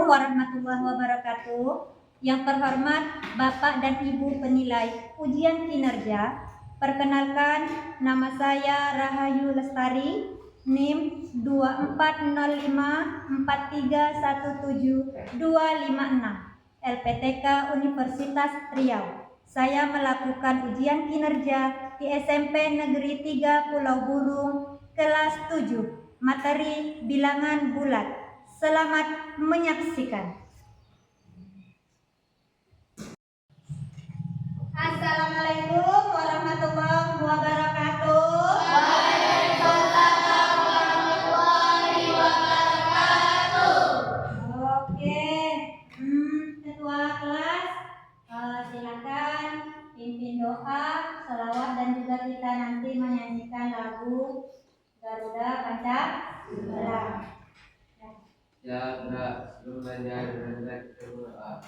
warahmatullahi wabarakatuh. Yang terhormat Bapak dan Ibu penilai ujian kinerja, perkenalkan nama saya Rahayu Lestari, NIM 24054317 256, LPTK Universitas Riau. Saya melakukan ujian kinerja di SMP Negeri 3 Pulau Burung, kelas 7, materi bilangan bulat. Selamat menyaksikan. Assalamualaikum warahmatullahi wabarakatuh. Waalaikumsalam warahmatullahi wabarakatuh. Oke, ketua kelas, silakan pimpin doa, selawat, dan juga kita nanti menyanyikan lagu Garuda Pancasila. Ya, enggak, sebelum belajar berdoa.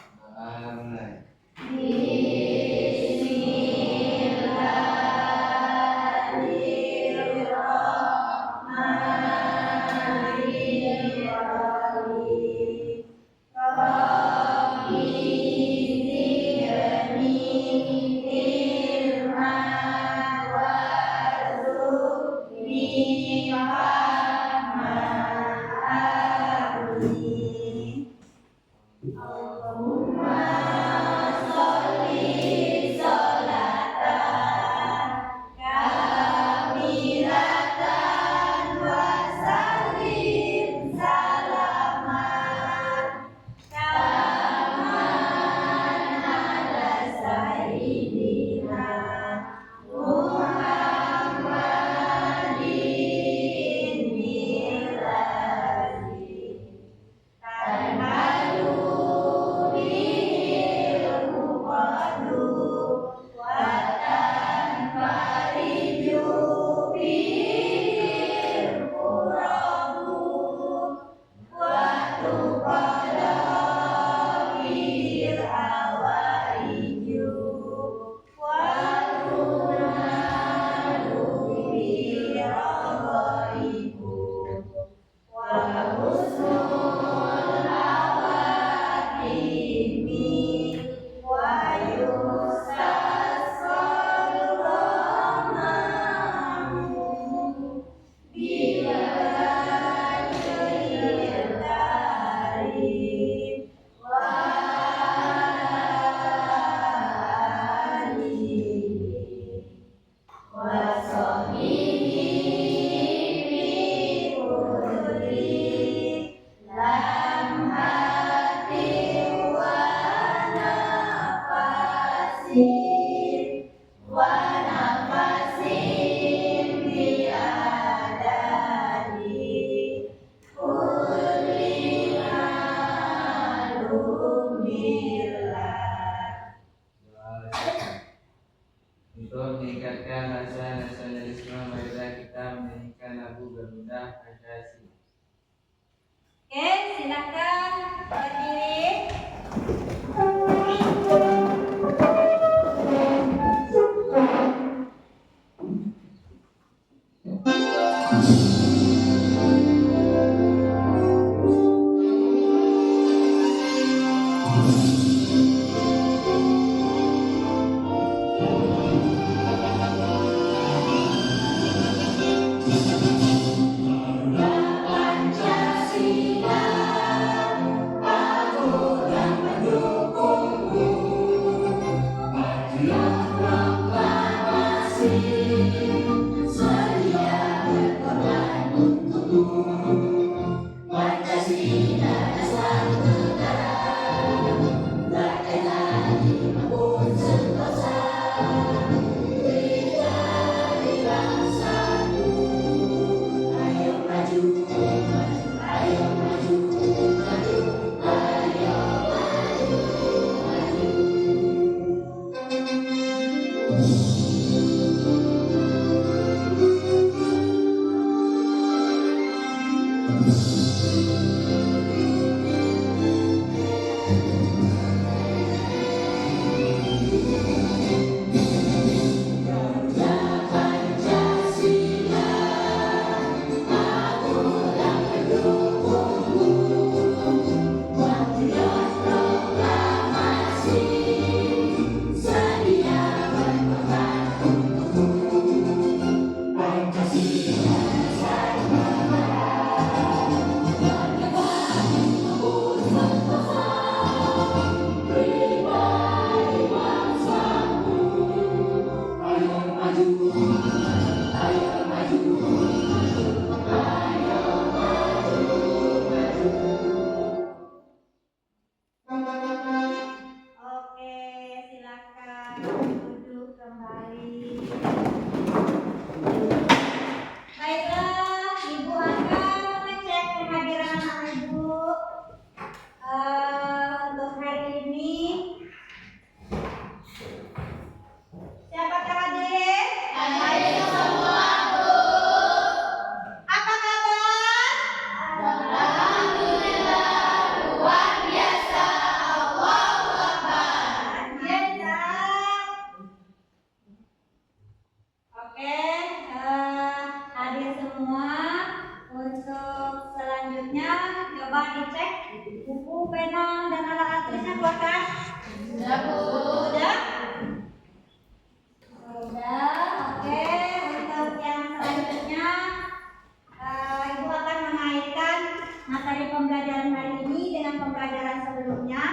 cek buku, pena, dan alat tulisnya keluarkan. Sudah, Bu. Sudah? Sudah. Oke, untuk yang selanjutnya Ibu akan mengaitkan materi pembelajaran hari ini dengan pembelajaran sebelumnya.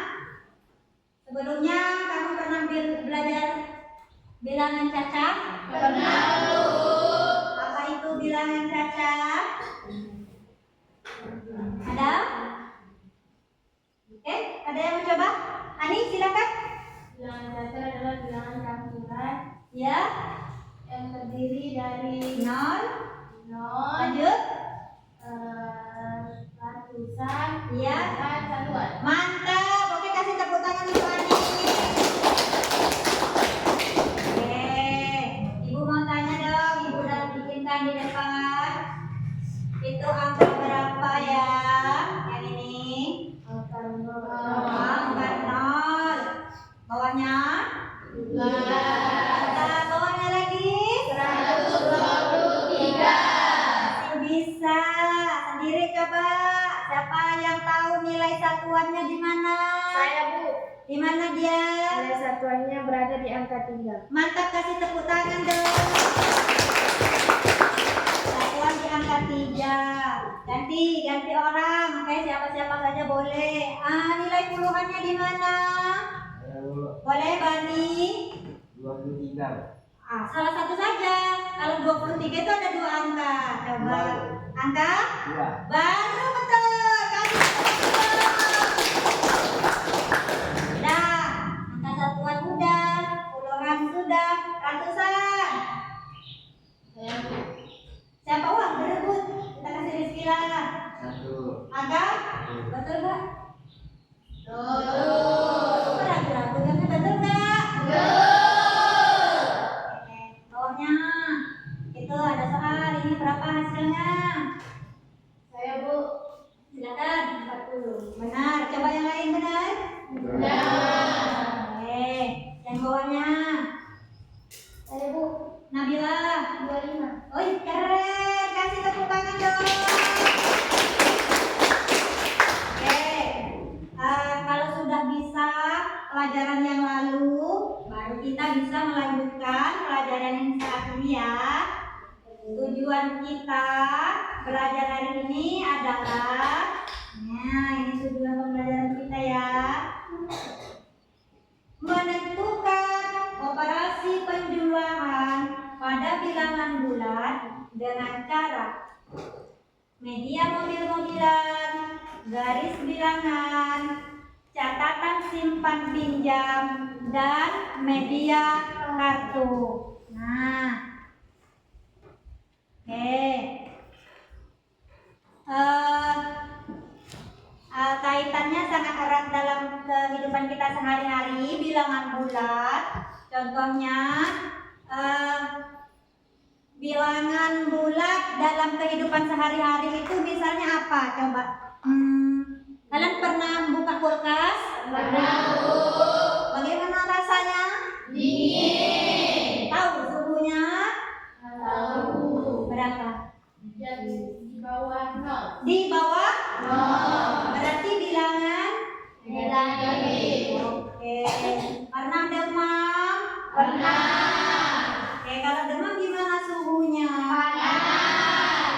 Sebelumnya kamu pernah belajar bilangan cacat? Pernah, Bu. Apa itu bilangan cacat? Ada? Oke, ada yang mau coba? Ani, silakan. Bilangan cacat adalah bilangan campuran Ya, yang terdiri dari 0. 0, Lanjut. ratusan, Iya. dan satuan. Mantap. Oke, kasih tepuk tangan untuk Ani. Oke, Ibu mau tanya dong. Ibu udah bikinkan di depan. Itu angka berapa ya? Yang ini. Angka 0, Angka 0. Bawahnya? 12, Bawahnya lagi? 123. Bisa. Sendiri coba. Siapa yang tahu nilai satuannya di mana? Saya, Bu. Di mana dia? Nilai satuannya berada di angka 3. Mantap, kasih tepuk tangan dong. Satuan di angka 3. Ganti orang. Oke, siapa-siapa saja boleh. Nilai puluhannya di mana? Boleh, Bani? 23. Salah satu saja. Kalau 23 itu ada 2 angka. Coba. Angka? 2. Baru betul. Kasih tepuk tangan. Sudah. Angka satuan udah. Puluhan sudah. Ratusan. Saya, Bu. Siapa uang berebut? Kita kasih rezeki lah. 1. Angka? Betul nggak? Betul. Ragu-ragu kan betul nggak? Betul. Oke, bawahnya itu ada soal. Ini berapa hasilnya? Saya, Bu. Silakan. 40. Benar. Coba yang lain benar. Benar. Oke, yang bawahnya. Saya, Bu. Nabila. 25. Oh, keren. Kasih tepuk tangan dong. Oke. Kalau sudah bisa pelajaran yang lalu, baru kita bisa melanjutkan pelajaran yang saat ini ya. Tujuan kita belajar hari ini adalah, nah ini tujuan pembelajaran kita ya, menentukan operasi penjumlahan pada bilangan bulat dengan cara media mobil-mobilan, garis bilangan, catatan simpan pinjam, dan media kartu. Nah, oke. Kaitannya sangat erat dalam kehidupan kita sehari-hari. Bilangan bulat, contohnya bilangan bulat dalam kehidupan sehari-hari itu misalnya apa? Coba. Kalian pernah buka kulkas? Pernah, Bu. Bagaimana rasanya? Dingin. Tahu suhunya? Tahu. Berapa? Di bawah 0. Di bawah? 0. Berarti bilangan? Negatif. Oke. Pernah demam? Pernah. Oke, kalau demam gimana suhunya? Panas.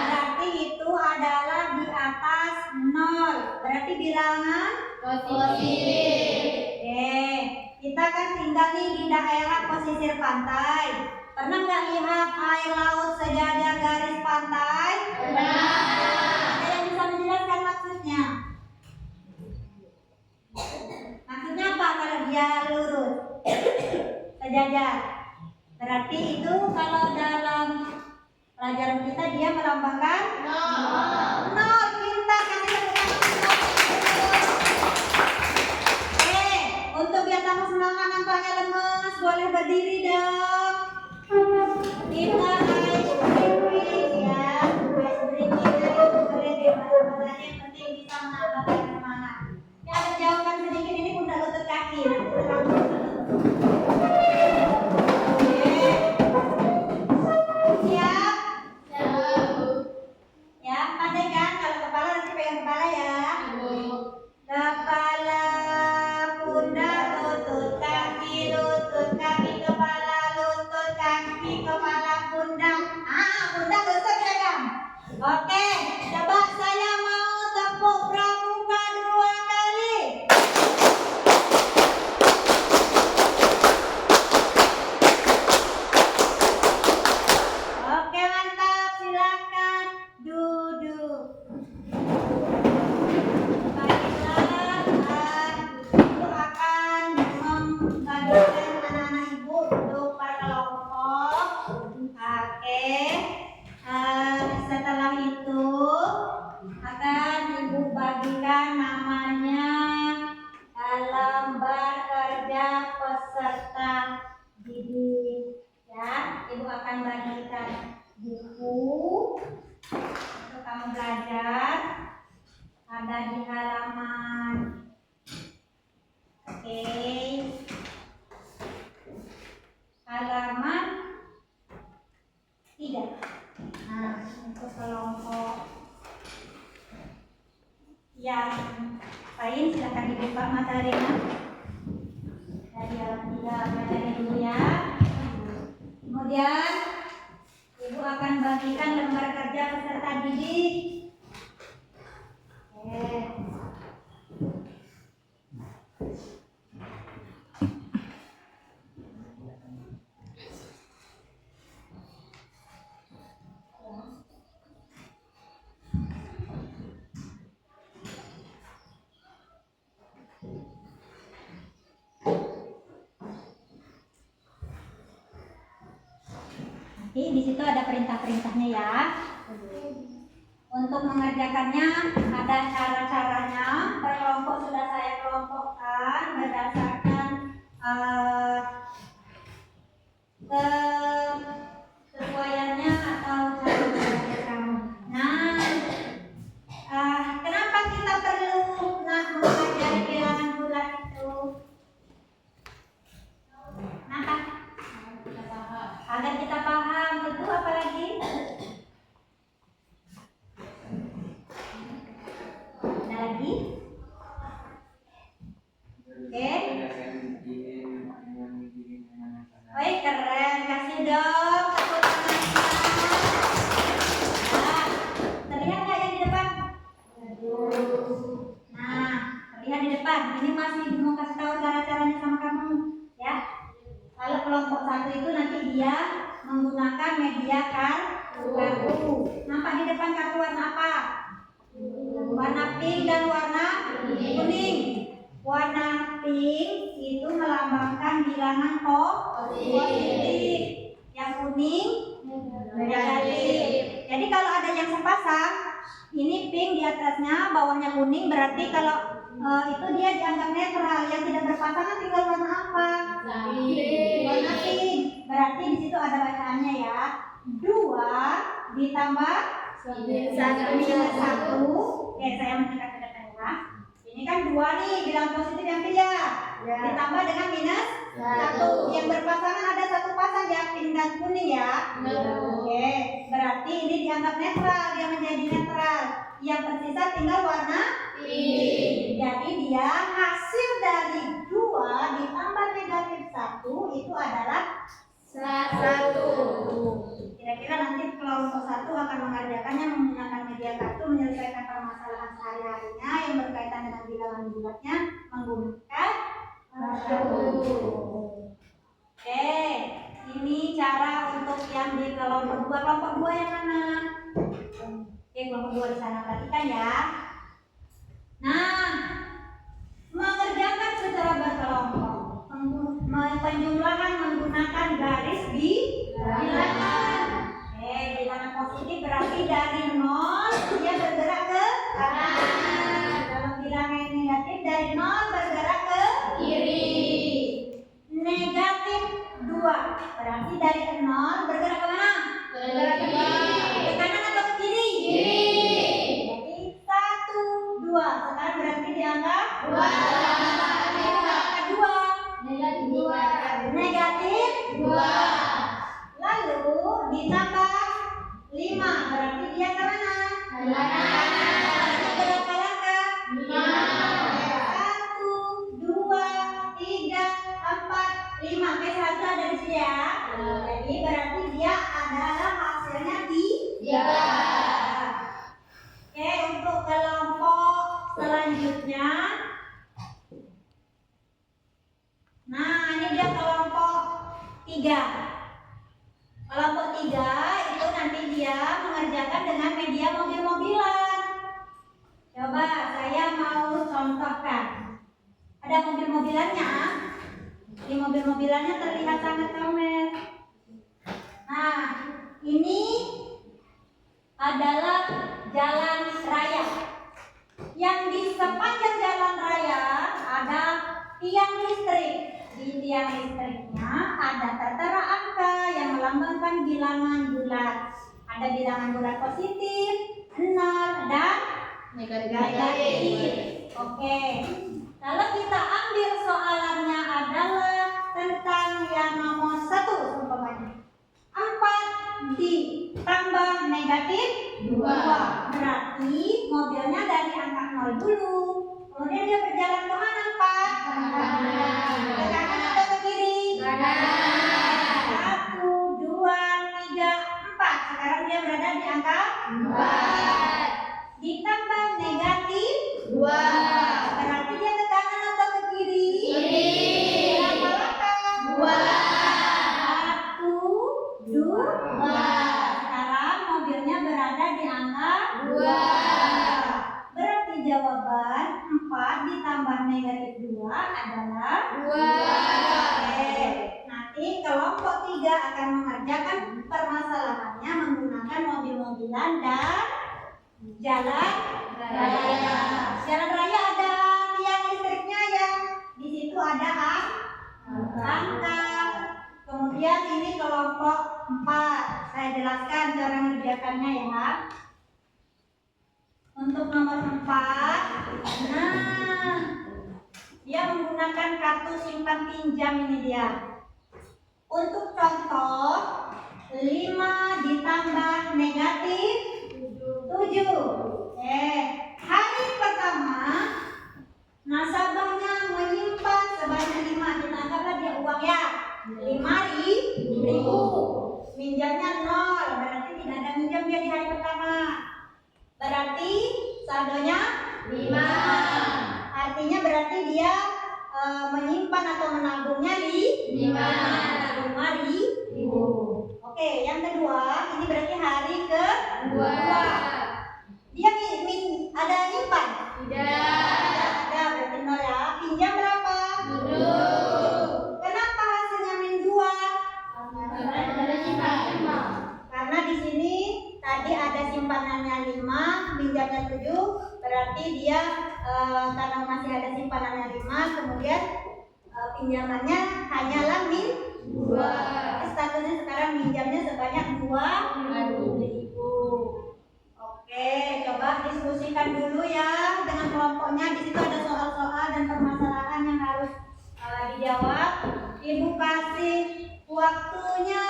Berarti itu adalah di atas 0. Berarti bilangan? Positif. Oke. Kita kan tinggal nih di daerah pesisir pantai. Pernah nggak lihat air laut sejajar garis pantai? Pernah. Ada yang bisa menjelaskan maksudnya? Maksudnya apa kalau dia lurus? Sejajar. Berarti itu kalau dalam pelajaran kita dia melambangkan 0. 0. Pintar, kasih tepuk tangan. Untuk biar kamu semangat nampaknya lemes, boleh berdiri dong. Kita ice breaking ya. Ice breaking boleh deh, yang penting bisa menambahkan semangat. Ya, harus jauhkan sedikit ini pundak lutut kaki. Siap? Siap. Ya, pandai kan kalau lain silakan dibuka materinya. Dari halaman 3 materi dulu ya. Kemudian Ibu akan bagikan lembar kerja peserta didik. Oke. Di situ ada perintah-perintahnya ya. Untuk mengerjakannya ada cara-caranya. Berkelompok sudah saya kelompokkan berdasarkan kesesuaiannya atau cara belajar kamu. Nah, kenapa kita perlu mempelajari bilangan bulat itu? Kenapa? Agar kita paham. Itu apa lagi? Ada lagi? Oke. Woi, keren. Kasih dong tepuk tangannya. Nah, terlihat nggak yang di depan? Nah, terlihat di depan. Ini masih mau kasih tahu cara-caranya sama kamu, ya. Kalau kelompok 1 itu nanti dia menggunakan media kartu. Nampak di depan kartu warna apa? Warna pink dan warna kuning. Warna pink itu melambangkan bilangan positif. Yang kuning negatif. Jadi kalau ada yang sepasang, ini pink di atasnya, bawahnya kuning, berarti kalau itu dia dianggap netral. Yang tidak berpasangan tinggal warna apa? Warna pink. Berarti di situ ada bacaannya ya. 2 ditambah 1 minus 1. Oke, saya mendekat ke depan ya. Ini kan 2 nih, bilang positif yang pria. Ditambah dengan minus 1. Yang berpasangan ada satu pasang ya, pink dan kuning ya. Oke, berarti ini dianggap netral, dia menjadi netral. Yang tersisa tinggal warna pink. Jadi dia hasil dari 2 ditambah negatif 1 itu adalah 1. Kira-kira nanti kelompok 1 akan mengerjakannya menggunakan media kartu, menyelesaikan permasalahan sehari-harinya yang berkaitan dengan bilangan bulatnya menggunakan kartu. Oke, ini cara untuk yang di kelompok 2. Kelompok 2 yang mana? Oke, kelompok 2 di sana, perhatikan ya. Nah, mengerjakan secara berkelompok, penjumlahan menggunakan garis bilangan. Bilangan positif berarti dari 0 dia bergerak ke kanan. Kalau bilangan negatif dari 0 bergerak ke kiri. Negatif 2 berarti dari 0 bergerak ke mana? Ke kanan atau ke kiri? Jadi 1, 2. Sekarang berarti dianggap 2. Negatif 2. Lalu ditambah 5 berarti dia ke mana? Berapa langkah? 1, 2, 3, 4, 5. Oke, 1 ada di sini ya. Jadi berarti dia adalah hasilnya 3. Oke, untuk kelompok selanjutnya. Nah, ini dia kelompok 3. Kelompok 3 itu nanti dia mengerjakan dengan media mobil-mobilan. Coba saya mau contohkan. Ada mobil-mobilannya. Di mobil-mobilannya terlihat sangat ramai. Nah, ini adalah jalan raya. Yang di sepanjang jalan raya ada tiang listrik. Di tiang listriknya ada tertera angka yang melambangkan bilangan bulat. Ada bilangan bulat positif, 0 dan negatif. Oke. Kalau kita ambil soalannya adalah tentang yang nomor 1 umpamanya. 4 ditambah negatif 2. Berarti mobilnya dari angka 0 dulu. Kemudian dia negatif 2 adalah 2. Oke, nanti kelompok 3 akan mengerjakan permasalahannya menggunakan mobil-mobilan dan jalan raya. Jalan raya ada tiang listriknya yang di situ ada angka. Kemudian ini kelompok 4. Saya jelaskan cara mengerjakannya ya. Untuk nomor 4, dia menggunakan kartu simpan pinjam ini dia. Untuk contoh 5 ditambah negatif 7. Hari pertama nasabahnya menyimpan sebanyak 5. Kita anggaplah dia uang ya 5.000. Minjamnya 0, berarti tidak ada minjam dia di hari pertama. Berarti saldonya 5. Artinya berarti dia menyimpan atau menabungnya 5.000. Oke, yang kedua ini berarti hari kedua. Dia ada nyimpan? Tidak. Ada, berarti 0 ya. Pinjam berapa? 7. Kenapa hasilnya -2? Karena di sini tadi ada simpanannya 5, minjamnya 7, berarti dia karena masih ada simpanannya 5, kemudian pinjamannya hanyalah -2. Statusnya sekarang minjamnya sebanyak 2.000. Oke, coba diskusikan dulu ya dengan kelompoknya. Di situ ada soal-soal dan permasalahan yang harus dijawab. Ibu kasih waktunya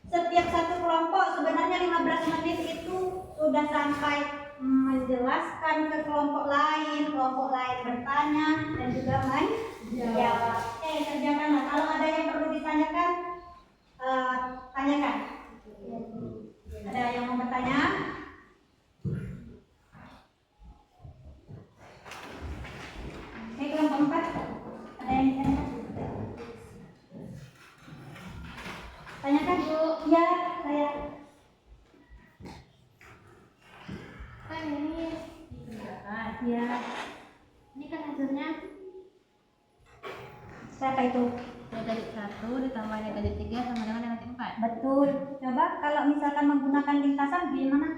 setiap satu kelompok sebenarnya 15 menit itu sudah sampai menjelaskan ke kelompok lain bertanya dan juga menjawab. Kerjakanlah. Kalau ada yang perlu ditanyakan, tanyakan. Ada yang mau bertanya? Kelompok 4 ada yang ditanyakan? Tanyakan Bu. Ya, saya. Kan ini dikerjakan. Ya. Ini kan hasilnya Siapa itu? negatif 1 ditambah negatif 3 sama dengan negatif 4. Betul. Coba kalau misalkan menggunakan lintasan gimana?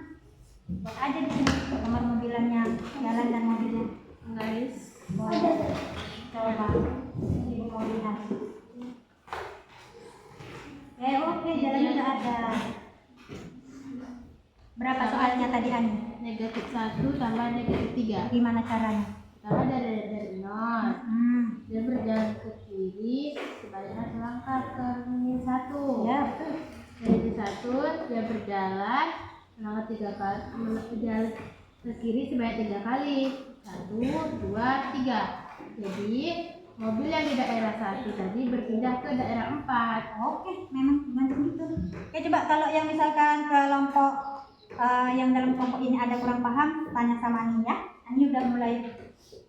Buat aja di sini nomor mobilannya, jalan dan mobilnya. Garis. Boleh. Coba. Ibu mau lihat. Oke, jalannya udah ada. Berapa soalnya tadi Ani? Negatif 1 tambah negatif 3. Gimana caranya? Pertama dari 0. Dia berjalan ke kiri sebaliknya selangkah ke minus 1. Ya, betul. Dari 1 dia berjalan selangkah 3 kali, berjalan ke kiri sebanyak 3 kali. 1, 2, 3. Jadi mobil yang di daerah 1 tadi berpindah ke daerah 4. Oke, memang macam gitu. Oke, coba kalau yang misalkan kelompok yang dalam kelompok ini ada kurang paham, tanya sama Ani ya. Ani udah mulai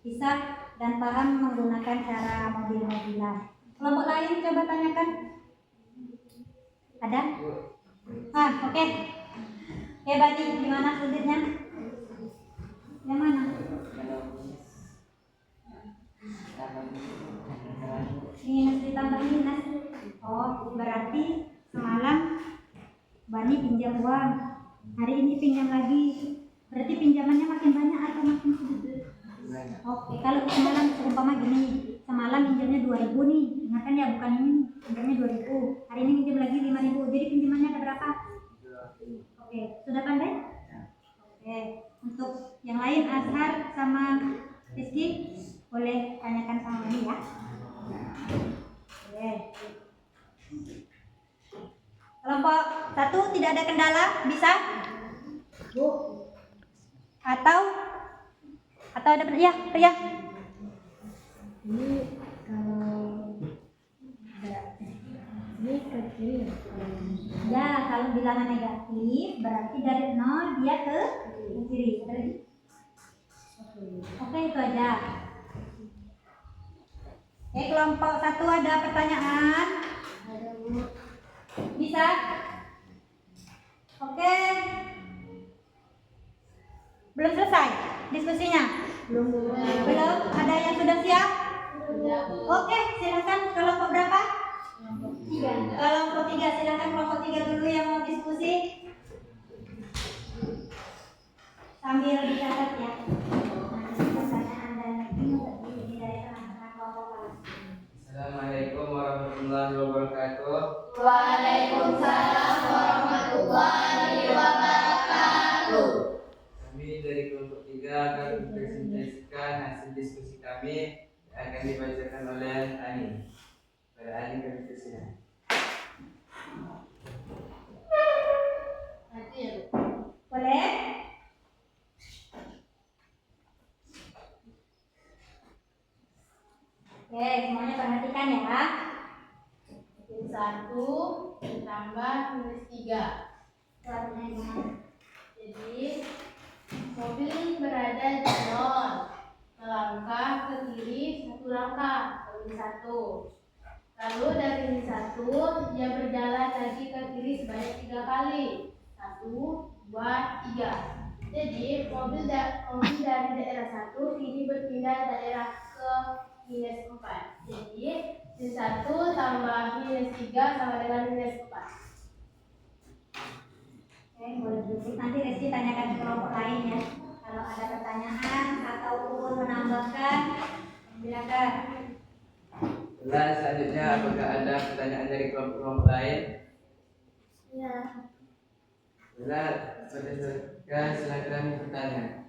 bisa dan paham menggunakan cara mobil-mobilan. Kelompok lain coba tanyakan. Ada? Oke. Oke, Bani, gimana sulitnya? Yang mana? Minus ditambah minus. Oh, berarti semalam Bani pinjam uang. Hari ini pinjam lagi. Berarti pinjamannya makin banyak atau makin sedikit? Oke, kalau semalam seumpama gini, semalam pinjamnya 2.000 nih. Ingatkan ya, bukan ini pinjamnya 2.000. Hari ini pinjam lagi 5.000. Jadi pinjamannya ada berapa? Oke, sudah pandai? Oke, untuk yang lain Azhar sama Rizky boleh tanyakan sama ini ya. Oke. Kelompok 1 tidak ada kendala, bisa? Bu. Atau ada ya, ya. Ini kalau ini ke kiri Ya, kalau bilangan negatif berarti dari 0 dia ke kiri. Oke, itu aja. Oke, kelompok 1 ada pertanyaan? ada Bu. Bisa? Oke. Belum selesai diskusinya? Belum. Ada yang sudah siap? Oke, silakan kelompok berapa? Kelompok 3, silakan kelompok 3 dulu yang mau diskusi. Sambil dicatat ya. Nanti pertanyaan dan ini dari teman-teman kelompok kelas. Assalamualaikum warahmatullahi wabarakatuh. Waalaikumsalam warahmatullahi wabarakatuh. Kami dari kelompok 3 akan mempresentasikan hasil diskusi kami yang akan dibacakan oleh Ani. Pada Ani kami persilakan. Boleh? Oke, semuanya perhatikan ya. Min 1 ditambah minus 3. Suaranya gimana? Jadi mobil berada di nol, melangkah ke kiri 1 langkah, min 1. Lalu dari min 1 dia berjalan lagi ke kiri sebanyak 3 kali, 1, 2, 3. Jadi mobil dari daerah 1 kini berpindah daerah ke minus 4. Jadi min 1 tambah minus 3 sama dengan minus 4. Oke, boleh duduk. Nanti Resti tanyakan ke kelompok lain ya. Kalau ada pertanyaan ataupun menambahkan, silakan. Kelas selanjutnya apakah ada pertanyaan dari kelompok lain? Ya. Kelas silakan bertanya.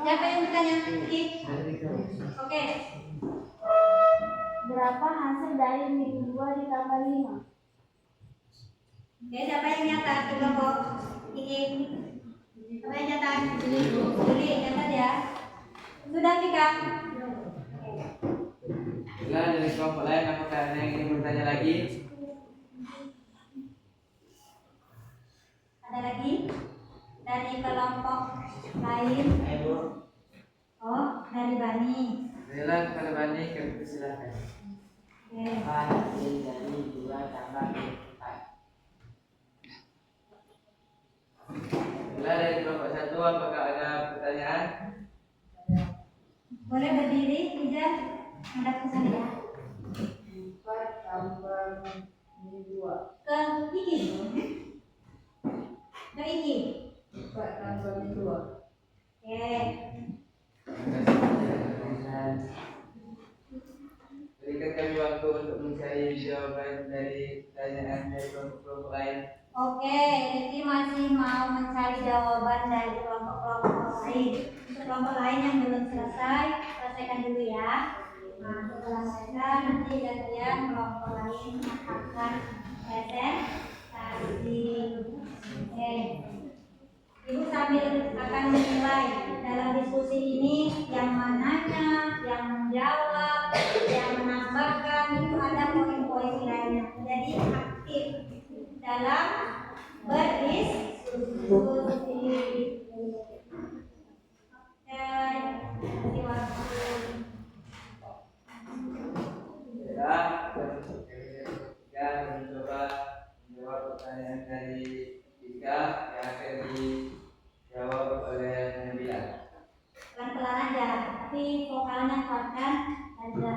Siapa yang bertanya? Oke. Berapa hasil dari min 2 ditambah 5? Oke, siapa yang nyatat di kelompok ini? Siapa yang nyatat? Juli, nyatat ya. Sudah, Vika? Kelas dari kelompok lain apakah ada yang ingin bertanya lagi? Ada lagi? Dari kelompok lain? Oh, dari Bani. Silakan kepada Bani, kami persilakan. Oke. Dari 2 tambah 4. Kelas dari kelompok 1 apakah ada pertanyaan? Boleh berdiri, Ija? Hadap ke sana ya. 4 tambah min 2. Ke Iki. Ke Iki. 4 tambah min 2. Oke. Berikan kami waktu untuk mencari jawaban dari pertanyaan dari kelompok lain. Oke, Riki masih mau mencari jawaban dari kelompok-kelompok lain. Untuk kelompok lain yang belum selesai, selesaikan dulu ya. Nah, setelah mereka nanti kalian kelompok lain akan presentasi. Oke. Ibu sambil akan menilai dalam diskusi ini yang mananya, yang menjawab, yang menambahkan itu ada poin-poin lainnya. Jadi aktif dalam berdiskusi. Oke, kasih waktu. Ya, mencoba menjawab pertanyaan dari Tika yang akan dijawab oleh Nabila. Pelan-pelan aja, tapi vokalnya kuatkan aja.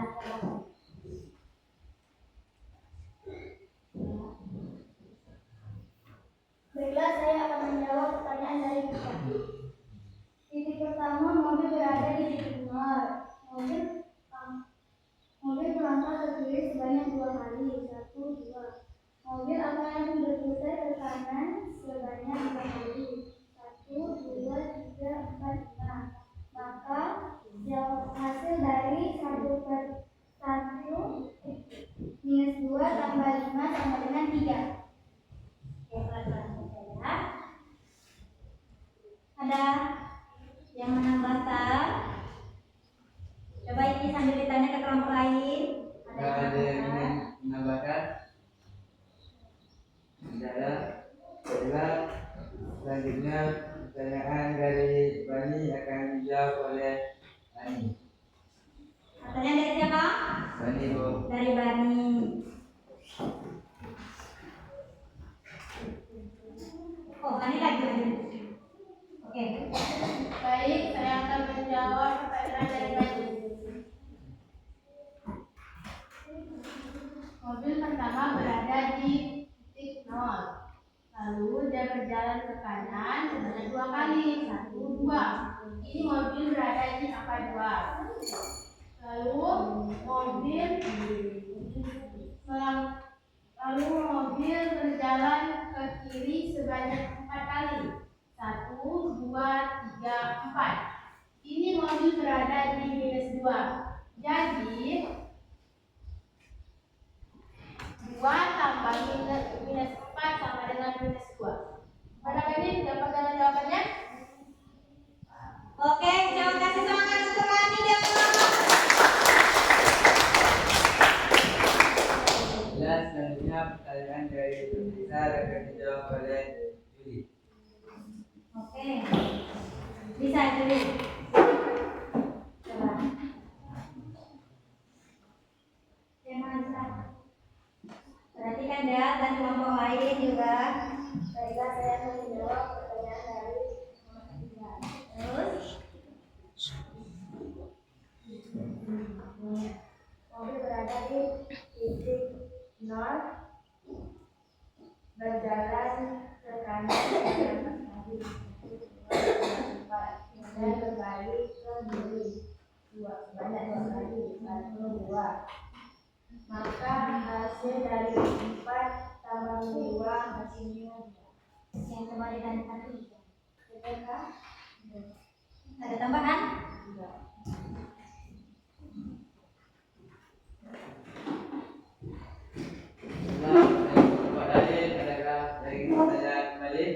Baiklah, saya akan menjawab pertanyaan dari kita. Titik pertama, mobil berada di titik nol. Mobil melangkah ke kiri sebanyak 2 kali, 1, 2. Mobil akan berputar ke kanan sebanyak 4 kali, 1, 2, 3, 4, 5. Maka hasil dari 1/1 minus 2 tambah 5 sama dengan 3. Oke, pelan-pelan saja ya. Ada yang menambahkan? Coba ini sambil ditanya ke kelompok lain. Ada yang ingin menambahkan? Tidak ada. Baiklah, selanjutnya pertanyaan dari Bani akan dijawab oleh Ani. Pertanyaan dari siapa? Bani, Bu. Dari Bani. Oh, dari baju. Mobil pertama berada di titik 0. Lalu dia berjalan ke kanan sebanyak 2 kali. 1, 2. Ini mobil berada di angka 2. Lalu mobil berjalan ke kiri sebanyak 4 kali. 1, 2, 3, 4. Ini mobil berada di -2. Jadi 2 tambah -4 sama dengan -2. Pada ini dapat jawabannya? Oke, coba kasih semangat untuk Rani dan Muhammad. Jelas, selanjutnya pertanyaan dari Nisa akan dijawab oleh Juli. Oke, bisa Juli. Coba. Perhatikan ya, dan kelompok lain juga. Baiklah, saya akan menjawab pertanyaan dari Terus, mobil berada di titik 0, berjalan ke kanan dan berbalik ke kiri sebanyak 2 kali. 1, 2. Maka hasil dari 4 tambah 2 hasilnya 2. yang kembali dan satu. Betulkah? Ada tambahan? Nah, dari kelompok lain adakah dari pertanyaan kembali?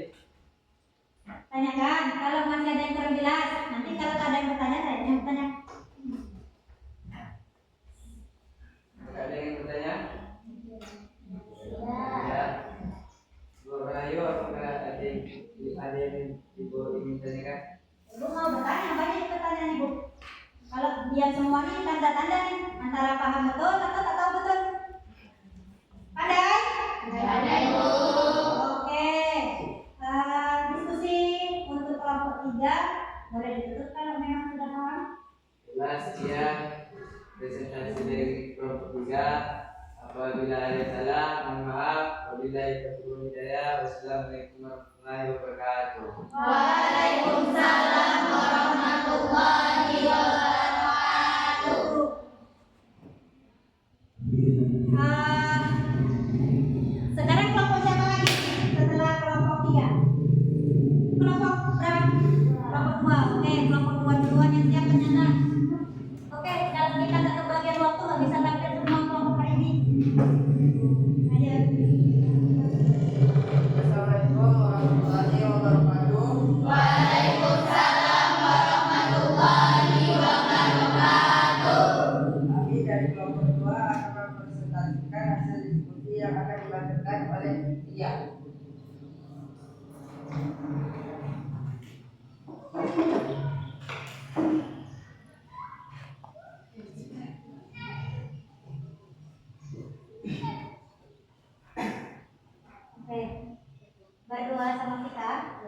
Tanyakan. Kalau masih ada yang kurang jelas, nanti kalau ada yang bertanya, saya yang bertanya. Ada yang bertanya? Ya. Bu Rahayu, apakah ada yang Ibu ingin tanyakan? Ibu mau bertanya, banyak pertanyaan Ibu. Kalau dia semua ini tanda-tanda nih, antara paham betul atau tak tahu betul. Pandai? Pandai, Bu. Oke. Diskusi untuk kelompok 3 boleh ditutup kalau memang sudah paham. Jelas, sekian presentasi dari kelompok 3. Apabila ada salah, mohon maaf. Wabillahi taufiq wal hidayah. Wassalamualaikum warahmatullahi wabarakatuh. Waalaikumsalam warahmatullahi wabarakatuh. Sekarang kelompok siapa lagi setelah kelompok 3? Kelompok berapa? Kelompok 2. Oke, kelompok 2 duluan yang siap menyana. Oke, kalau kita tak kebagian waktu nggak bisa tampil semua kelompok hari ini. Ayo. Assalamualaikum warahmatullahi wabarakatuh. Waalaikumsalam warahmatullahi wabarakatuh. Kami dari kelompok 2 akan mempresentasikan hasil diskusi yang akan dilakukan oleh dia. Oke. Berdua sama kita.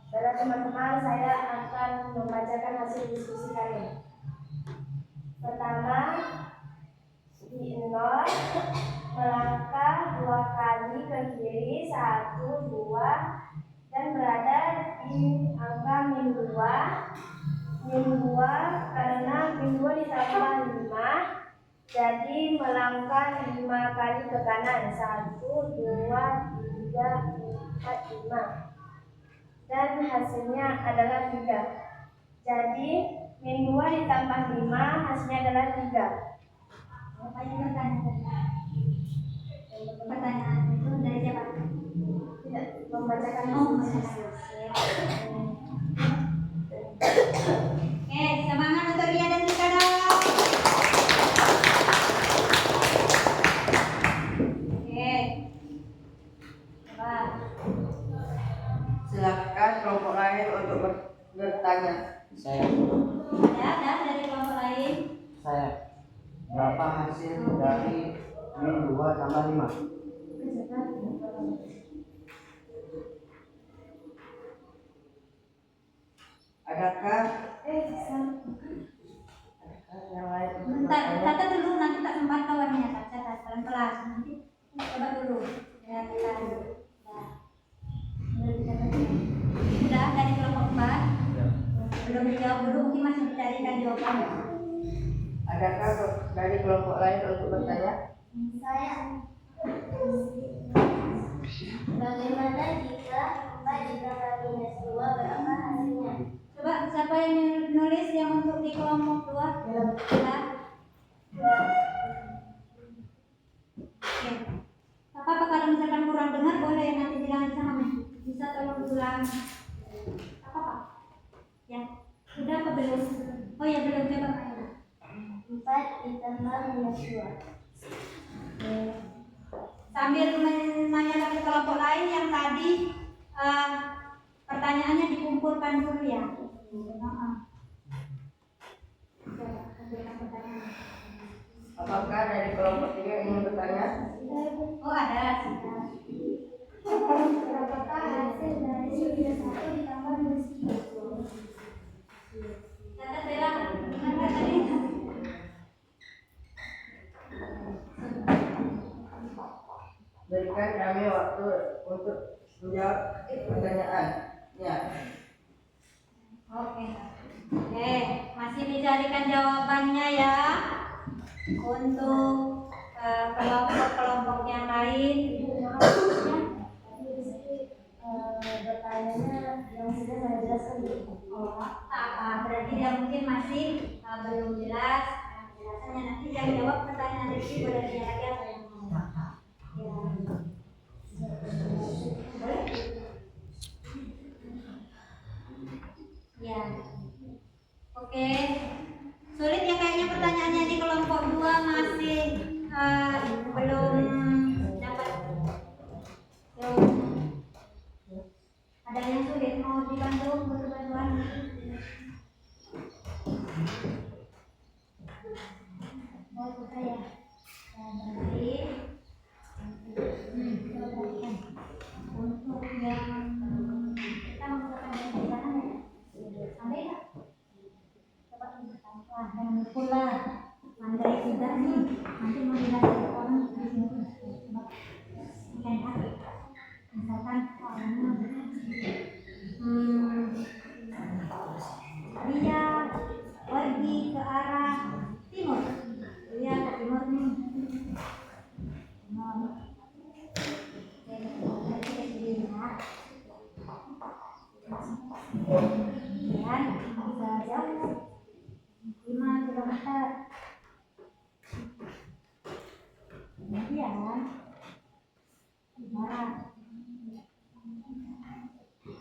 Pada teman-teman, saya akan membacakan hasil diskusi kalian. Pertama, di 0 melangkah 2 kali ke kiri, 1, 2, dan berada di angka -2. -2 karena -2 ditambah 5, jadi melangkah 5 kali ke kanan. 1, 2, 3, 4, 5. Dan hasilnya adalah 3. Jadi -2 ditambah 5 hasilnya adalah 3. Apa yang bertanya? Pertanyaan itu dari siapa? Tidak membacakan Oh, diskusi. Oke, semangat untuk Ria dan Tika dong. Oke. Coba. Silakan kelompok lain untuk bertanya. Ada dari kelompok lain. Berapa hasil dari -2 tambah 5? Adakah Belum dijawab dulu, mungkin masih dicarikan jawabannya. Adakah dari kelompok lain untuk bertanya? Saya. Bagaimana jika 4 ditambah minus 2 berapa hasilnya? Coba siapa yang nulis yang untuk di kelompok 2? Ya. Oke. Apakah misalkan kurang dengar boleh nanti bilang sama bisa tolong ulang. Apa Pak? Ya. Sudah apa belum? Oh ya belum, coba Pak. 4 ditambah minus 2. Oke. Sambil menanyakan ke kelompok lain yang tadi pertanyaannya dikumpulkan dulu ya. Apakah dari kelompok 3 ingin bertanya? Oh ada. Berapakah hasil dari minus 1 ditambah minus 3? Catat Bella, ingat nggak tadi? Berikan kami waktu untuk menjawab pertanyaan. Ya. Oke. Oke, masih dicarikan jawabannya ya. Untuk kelompok-kelompok yang lain. Pertanyaannya yang sudah saya jelaskan. Oh, berarti dia mungkin masih belum jelas. Penjelasannya nanti yang jawab pertanyaan Rizky boleh dia lagi apa yang mau. Ya. Boleh? Ya. Oke. Sulit ya kayaknya pertanyaannya di kelompok 2 masih belum dapat. Ada yang sulit mau dibantu butuh bantuan? Mau ikut saya? Nanti untuk yang kita menggunakan yang di sana ya. Ada ya? Coba tunjukkan. Wah, yang pula Andai tidak nih, nanti mau dilihat orang di sini. Coba misalkan orangnya dia pergi ke arah timur. Dia ke timur nih. Dan bisa jauh 5 kilometer. Kemudian di barat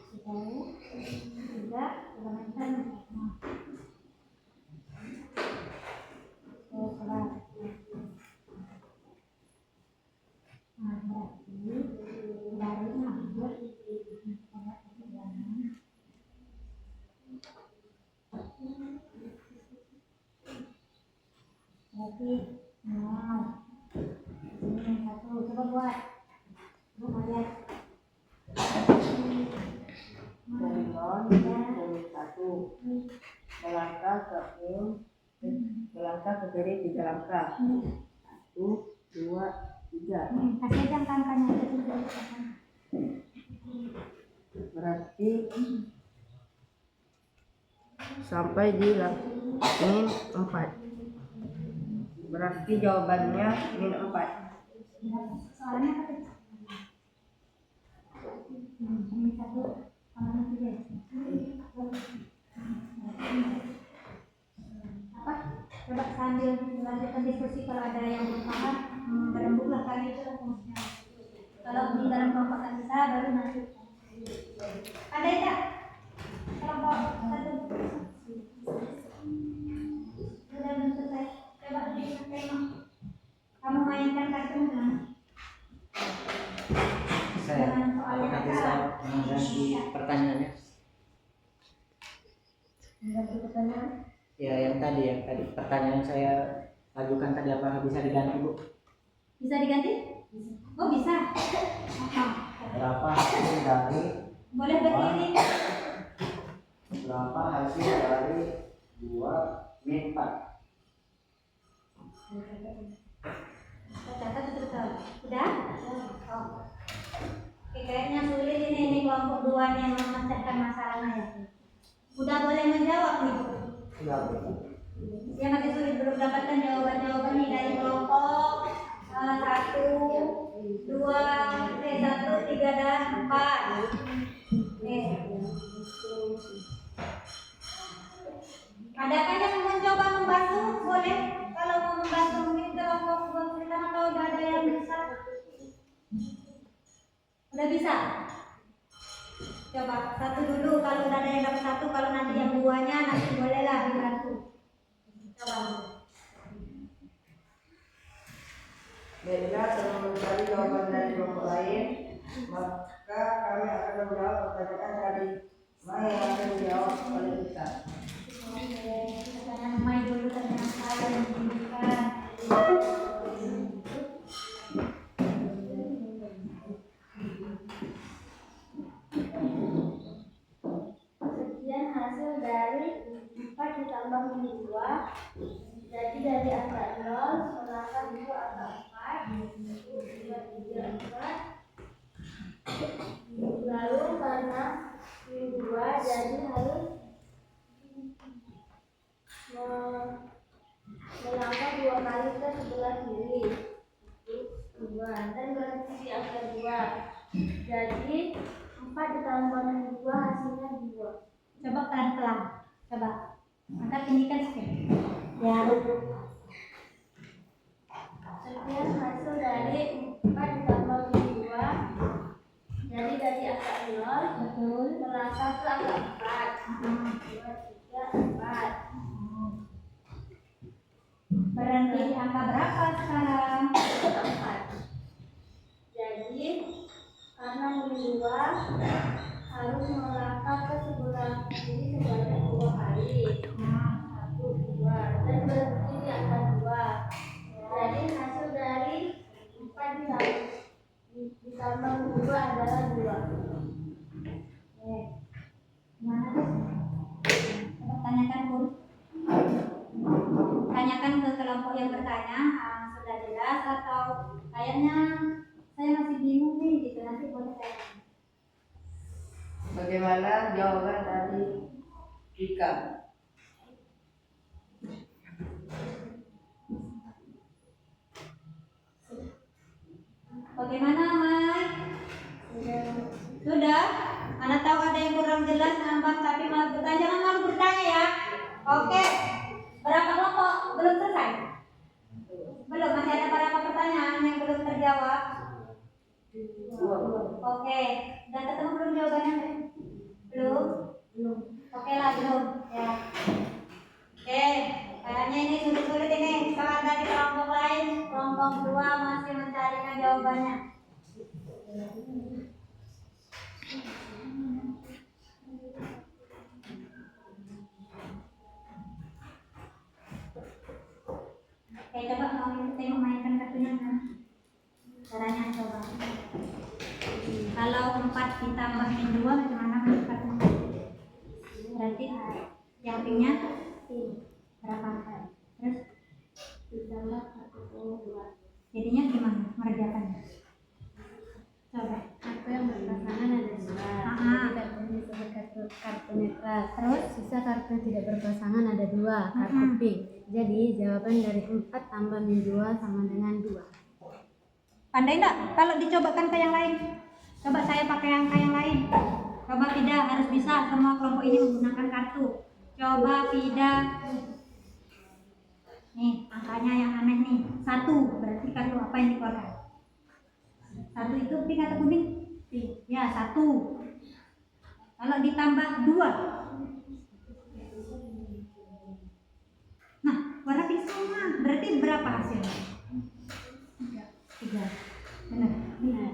sejauh 3 kilometer. Berarti ini satu, coba buat lihat Dari 0 dari 1 melangkah ke kiri 3 langkah. 1, 2, 3. kasih aja angka-angkanya Berarti sampai di min 4. Berarti jawabannya min 4. soalnya apa tuh? Ini satu sama tiga. Apa? Coba sambil lanjutkan diskusi kalau ada yang belum paham, berembuklah kali itu rumusnya. Kalau di dalam kelompok tak bisa, baru nanti. Ada tidak? Kelompok satu. Sudah belum selesai. Coba tengok. Kamu mainkan kartu kan? Saya, apakah bisa mengganti pertanyaannya? Mengganti pertanyaan? Ya, yang tadi pertanyaan saya ajukan tadi apakah bisa diganti, Bu? Bisa diganti? Oh bisa. Berapa hasil dari Boleh berdiri. berapa hasil dari 2 min 4? Catat betul. Udah? Oh. Oke, kayaknya sulit ini kelompok 2 nih yang memecahkan masalahnya ya. Udah boleh menjawab nih. Iya. Yang masih sulit belum dapatkan jawaban-jawaban nih dari kelompok 1, 3, dan 4. Adakah yang mencoba membantu? Boleh. Kalau mau membantu mungkin kelompok pertama kalau udah ada yang bisa. Udah bisa? Coba satu dulu, kalau udah ada yang dapat satu, kalau nanti yang duanya nanti bolehlah dibantu. Coba. Bila telah mencari jawaban dari kelompok lain, maka kami akan menjawab pertanyaan dari Mai yang akan dijawab oleh kita. Pertanyaan Mai dulu, pertanyaan saya yang diberikan. Sekian hasil dari 4 ditambah min 2. Jadi dari angka 0 melangkah dulu angka 4, 1, 2, 3, 4. Lalu karena min 2 jadi harus melangkah 2 kali ke sebelah kiri. 2 dan berhenti di angka 2. Jadi 4 ditambah min 2 hasilnya 2. Coba pelan-pelan. Coba. Angkat tinggikan sedikit. Ya. Sekian hasil dari 4 ditambah min 2. Jadi dari angka 0 Betul. melangkah ke angka 4. 2, 3, 4. Berhenti di angka berapa sekarang? 4. Jadi karena min 2 harus melangkah ke sebelah kiri sebanyak 2 kali. 1, 2 dan berhenti di angka 2. Jadi hasil dari 4 ditambah min 2 adalah 2. Oke. Mana tuh? Coba tanyakan Bun. Tanyakan ke kelompok yang bertanya, sudah jelas atau kayaknya saya masih bingung nih gitu, nanti boleh tanya. Bagaimana jawaban dari Rika? Bagaimana Mai? Sudah? Anda tahu ada yang kurang jelas nampak tapi malah bertanya, jangan malu bertanya ya. Oke. Berapa kelompok? Belum selesai? Belum, masih ada berapa pertanyaan yang belum terjawab? 2. Oke. Dan ketemu belum jawabannya? Belum? Belum. Oke lah, belum. Ya. Oke. Kayaknya ini sulit-sulit ini. Kalau dari kelompok lain, kelompok 2 masih mencarikan jawabannya. Oke, coba mau tengok mainkan kartunya kan? Caranya coba. Kalau 4 ditambah min 2 bagaimana kartunya? Berarti yang pinnya berapa? Terus ditambah 1, 2. Jadinya gimana mengerjakannya? Coba. Kartu yang berpasangan ada 2. Ah. Kartu disebut kartu netral. Terus sisa kartu tidak berpasangan ada 2. Kartu pink. Jadi jawaban dari 4 tambah min 2 sama dengan 2. Pandai enggak? Kalau dicobakan ke yang lain. Coba saya pakai angka yang lain. Coba tidak, harus bisa semua kelompok ini menggunakan kartu. Coba tidak. Nih, angkanya yang aneh nih. 1, berarti kartu apa yang dikeluarkan? 1 itu pink atau kuning? Pink. Ya, 1. Kalau ditambah 2. Nah, warna pink sama. Berarti berapa hasilnya? 3. Benar. Benar.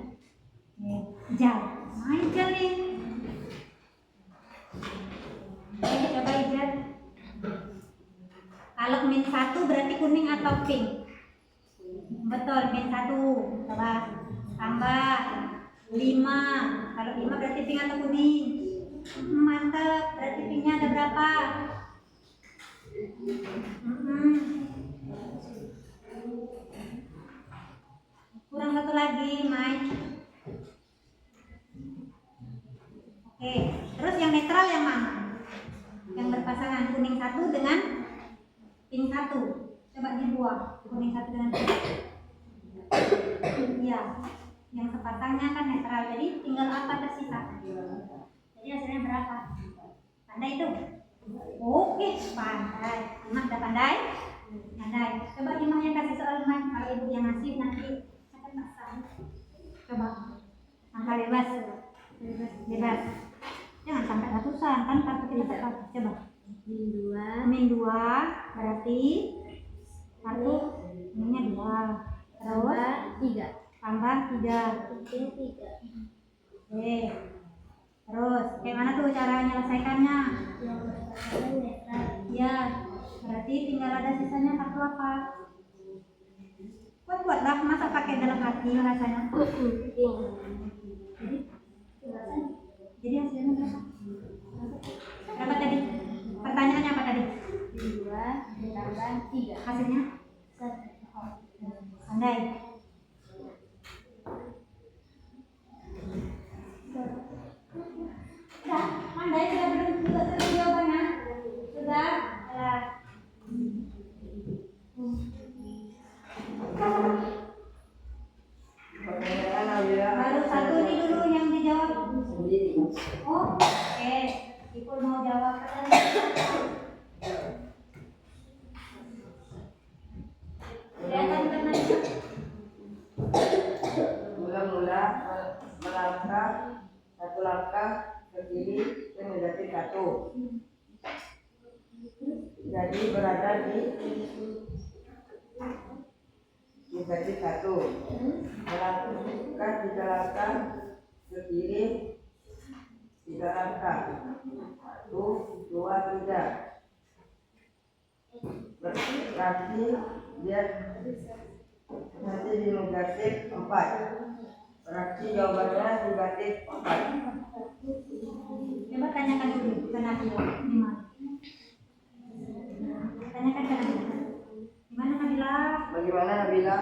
Hijau. Nah, hijau nih. Oke, coba hijau. Kalau min 1 berarti kuning atau pink? Betul, min 1. Coba tambah 5. Kalau 5 berarti pink atau kuning? Mantap, berarti pinknya ada berapa? Kurang satu lagi, Mike. Oke, terus yang netral yang mana? pasangan kuning 1 dengan pink 1. Coba dibuang kuning 1 dengan pink 1. Iya, yang sepasangnya kan netral, jadi tinggal apa tersisa. Jadi hasilnya berapa? Pandai itu? Oke, pandai. Emak udah pandai? Pandai. Coba imahnya kasih soal emak, kalau ibu yang ngasih nanti akan tak sah. Coba. Angka bebas. Bebas. Jangan sampai ratusan, kan takut kita tepat. Coba. Min 2 berarti 1, minnya 2. Terus 3. tambah 3. Oke. Terus, kayak mana tuh cara menyelesaikannya? Ya, berarti tinggal ada sisanya satu apa? Buatlah, masa pakai dalam hati rasanya. Jadi hasilnya berapa? Berapa tadi? Pertanyaannya apa tadi? 2 ditambah 3. Hasilnya? Pandai. Sudah, pandai sudah belum jawabannya? Sudah? Pertanyaan Nabila. Baru satu ini dulu yang dijawab. Sendiri. Oh, oke. Ipul mau jawab pertanyaan. Kelihatan benar. Mula-mula melangkah satu langkah ke kiri dan mendekati 1. Jadi berada di mendekati 1. Melangkah 3 langkah ke kiri 3 langkah. 1, 2, 3. Berarti dia nanti di negatif 4. Berarti jawabannya negatif 4. Coba tanyakan dulu ke Nabila. Gimana? Tanyakan ke Nabila. Gimana Nabila? Bagaimana Nabila?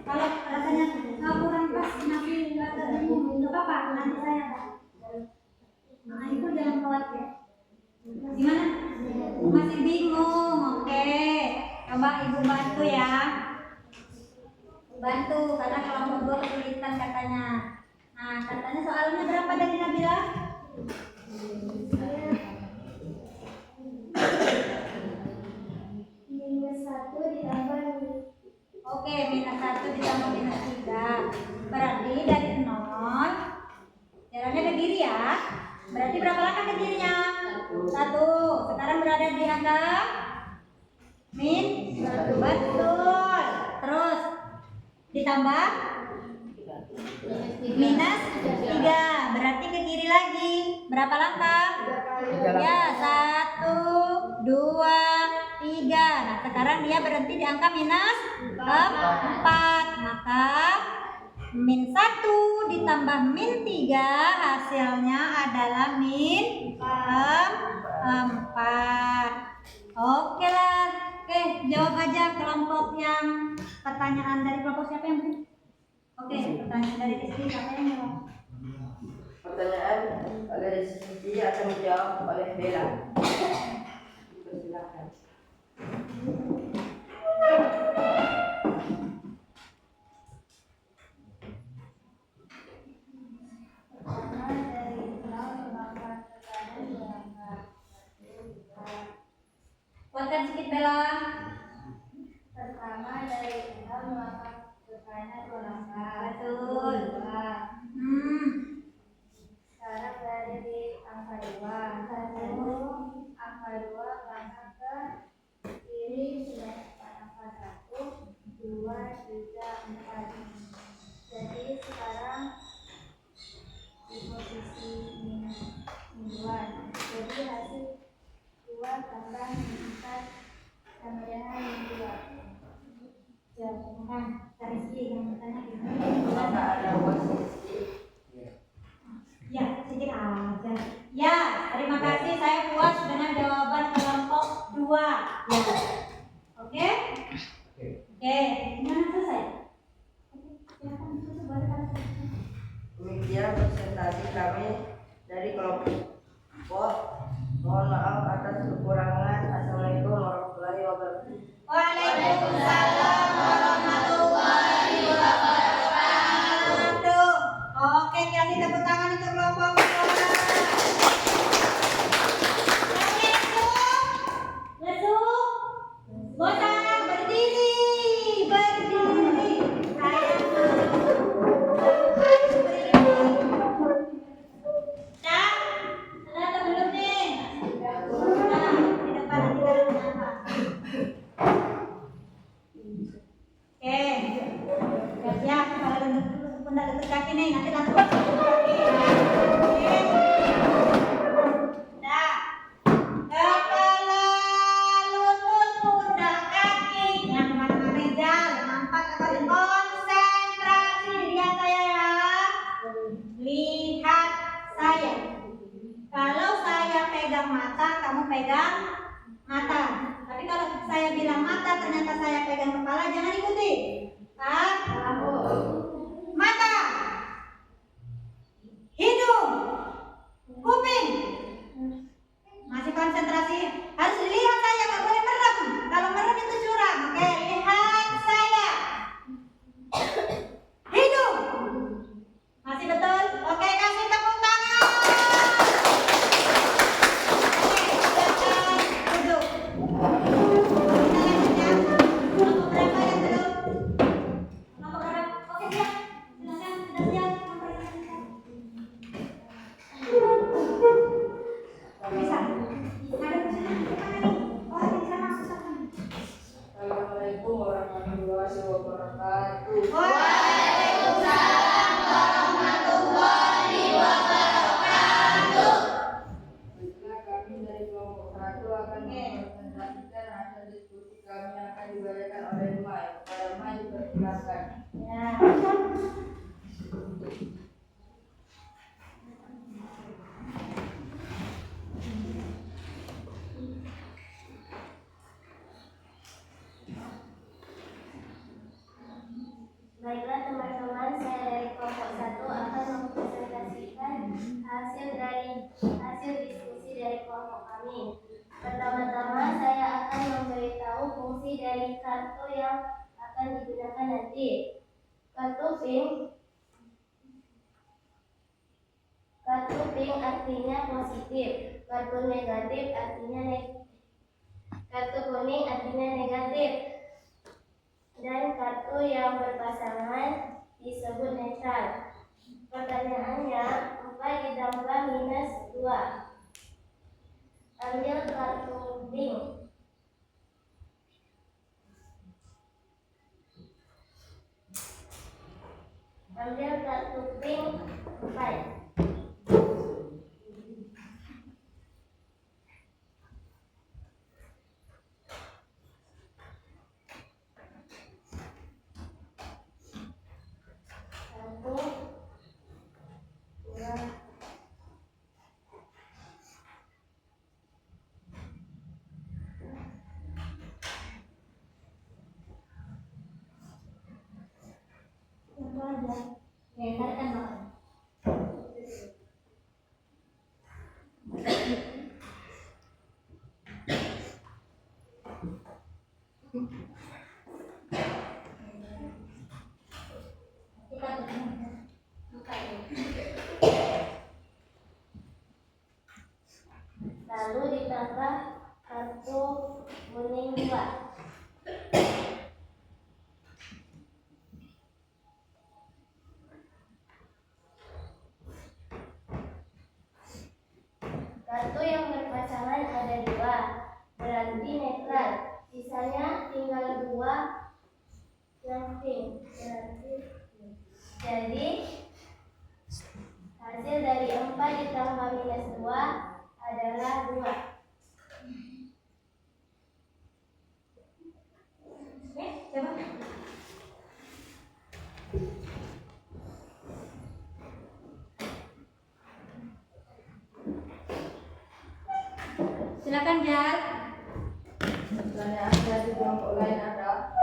Kalau rasanya kurang pas nanti nggak apa-apa, nanti saya. Nah itu jangan khawatir. Gimana? Masih bingung? Oke. Coba ibu bantu ya. Bantu karena kelompok 2 kesulitan katanya. Nah katanya soalnya berapa dari Nabila? -1 ditambah Oke, -1 ditambah -3. Berarti dari 0 jalannya ke kiri ya. Berarti berapa langkah ke kirinya? 1. Sekarang berada di angka min 1. Betul. Terus ditambah -3. Berarti ke kiri lagi. Berapa langkah? Ya, 1, 2, 3. Nah, sekarang dia berhenti di angka -4. Maka min 1 ditambah min 3 hasilnya adalah min 4. Oke lah. Oke, jawab aja kelompok yang pertanyaan dari kelompok siapa yang beri? Oke, pertanyaan dari Rizky siapa yang jawab? Pertanyaan dari Siti akan dijawab oleh Bella. Silakan. pertama dari 0 mengangkat ke kanan 2 langkah. Kuatkan sedikit Bella. Pertama dari 0 melangkah ke kanan 2 langkah. Betul. Sekarang berada di angka 2. Lalu angka 2 melangkah ke kiri sebanyak 4 angka. 1, 2, 3, 4. Jadi sekarang di posisi min 2. Jadi hasil 2 tambah min 4 sama dengan min 2. Jangan Rizky yang bertanya Apakah ada posisi? ya, sedikit aja. Ya, terima kasih. Saya puas dengan jawaban kelompok 2. Ya. Oke? Oke, gimana selesai? Demikian presentasi kami dari kelompok. Mohon maaf atas kekurangan ini nanti langsung oke. Nah, kepala, lutut, pundak, kaki. Jangan kemana-mana Rizal. Nampak atau konsentrasi lihat saya ya. Lihat saya. Kalau saya pegang mata, kamu pegang mata. Tapi kalau saya bilang mata, ternyata saya pegang kepala, jangan ikuti. Mata, hidung, kuping. Masih konsentrasi. Harus lihat saya, nggak boleh merem. Kalau merem itu curang. Oke, lihat saya. Hidung. Masih betul? Oke, kasih tepuk tangan. Oke, silakan duduk. Kita lanjut ya. Nomor berapa yang belum? Nomor berapa? Oke, siap. Silakan, sudah siap. Bisa. Ada di sana. Gimana nih? Oh, di sana susah. Assalamualaikum warahmatullahi wabarakatuh. Waalaikumsalam warahmatullahi wabarakatuh. Baiklah, kami dari kelompok 1 akan mempresentasikan hasil diskusi kami yang akan dibacakan oleh Mai. Kepada Mai dipersilakan. Ya. Baiklah teman-teman, saya dari kelompok 1 akan mempresentasikan hasil diskusi dari kelompok kami. Pertama-tama saya akan memberitahu fungsi dari kartu yang akan digunakan nanti. Kartu pink artinya positif, kartu negatif artinya kartu kuning artinya negatif, dan kartu yang berpasangan disebut netral. Pertanyaannya, 4 ditambah minus 2. Ambil kartu pink. Ambil kartu pink 4. Satu, dua, Itu aja. Ya, tarikan Bang. Kita buka ya. lalu ditambah kartu kuning 2. Kartu yang berpasangan ada 2, berarti netral. Sisanya tinggal 2 yang pink. Jadi hasil dari 4 ditambah minus 2 adalah 2. Oke, coba. Silakan Jal. Pertanyaan dari kelompok lain ada?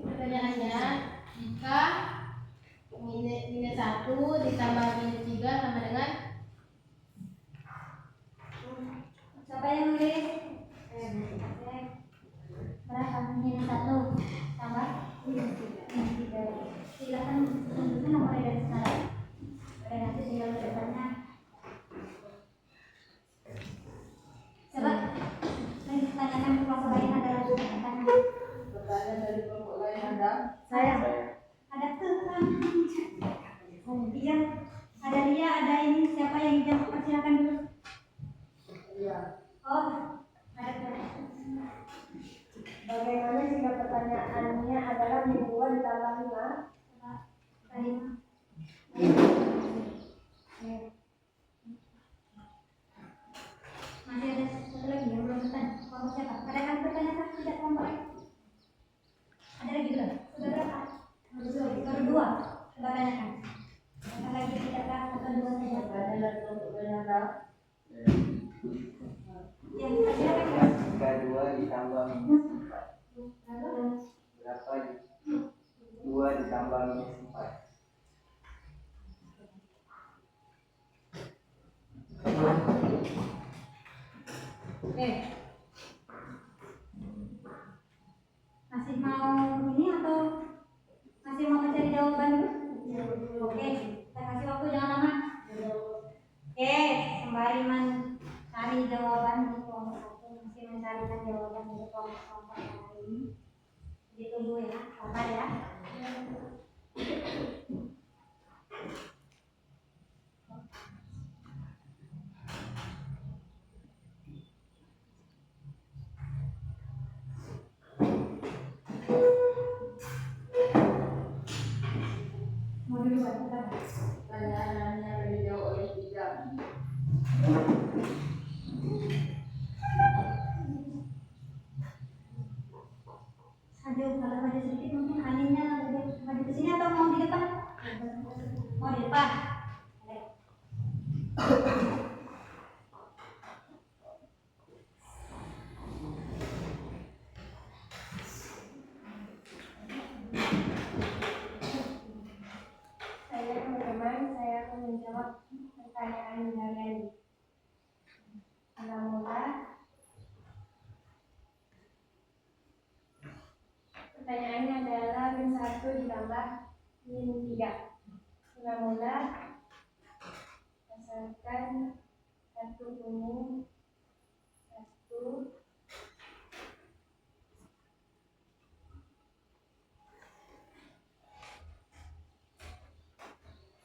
Pertanyaannya, jika minus 1 ditambah minus 3 sama dengan Siapa yang nulis? Berapa? Minus 1 tambah minus 3. Silakan tunjukkan nomornya dari sekarang. Oke, nanti tinggal bertanya. Coba. Ini pertanyaan kelompok lain ada lagi pertanyaan. Pertanyaan dari kelompok lain ada? Saya ada tuh kan. Iya, ada Lia, ada ini siapa yang hijau? Silakan dulu. Iya. Oh, Masih ada satu lagi yang belum bertanya. Kelompok siapa? Ada yang bertanya kan? Tidak kelompok lain? Ada lagi belum? Sudah berapa? Baru dua. Coba tanyakan. Ada lagi tidakkah atau dua saja? Ya, silakan. Jika 2 ditambah minus 4 berapa? 2 ditambah minus 4. Oke. Masih mau ini atau masih mau mencari jawaban dulu? Oke, kita kasih waktu jangan lama. Oke, sembari mencari jawaban di kelompok satu, masih mencarikan jawaban di kelompok yang lain. Ditunggu ya, sabar ya. Mau duluan, sabar. Pertanyaannya dijawab oleh 3. Aduh, kalau maju sedikit mungkin anginnya lebih maju ke sini atau mau di depan? Mau di depan. Oke. Teman-teman, saya akan menjawab pertanyaan kalian. Mula-mula, pertanyaannya adalah min 1 ditambah min 3. Mula-mula, berdasarkan kartu kuning 1,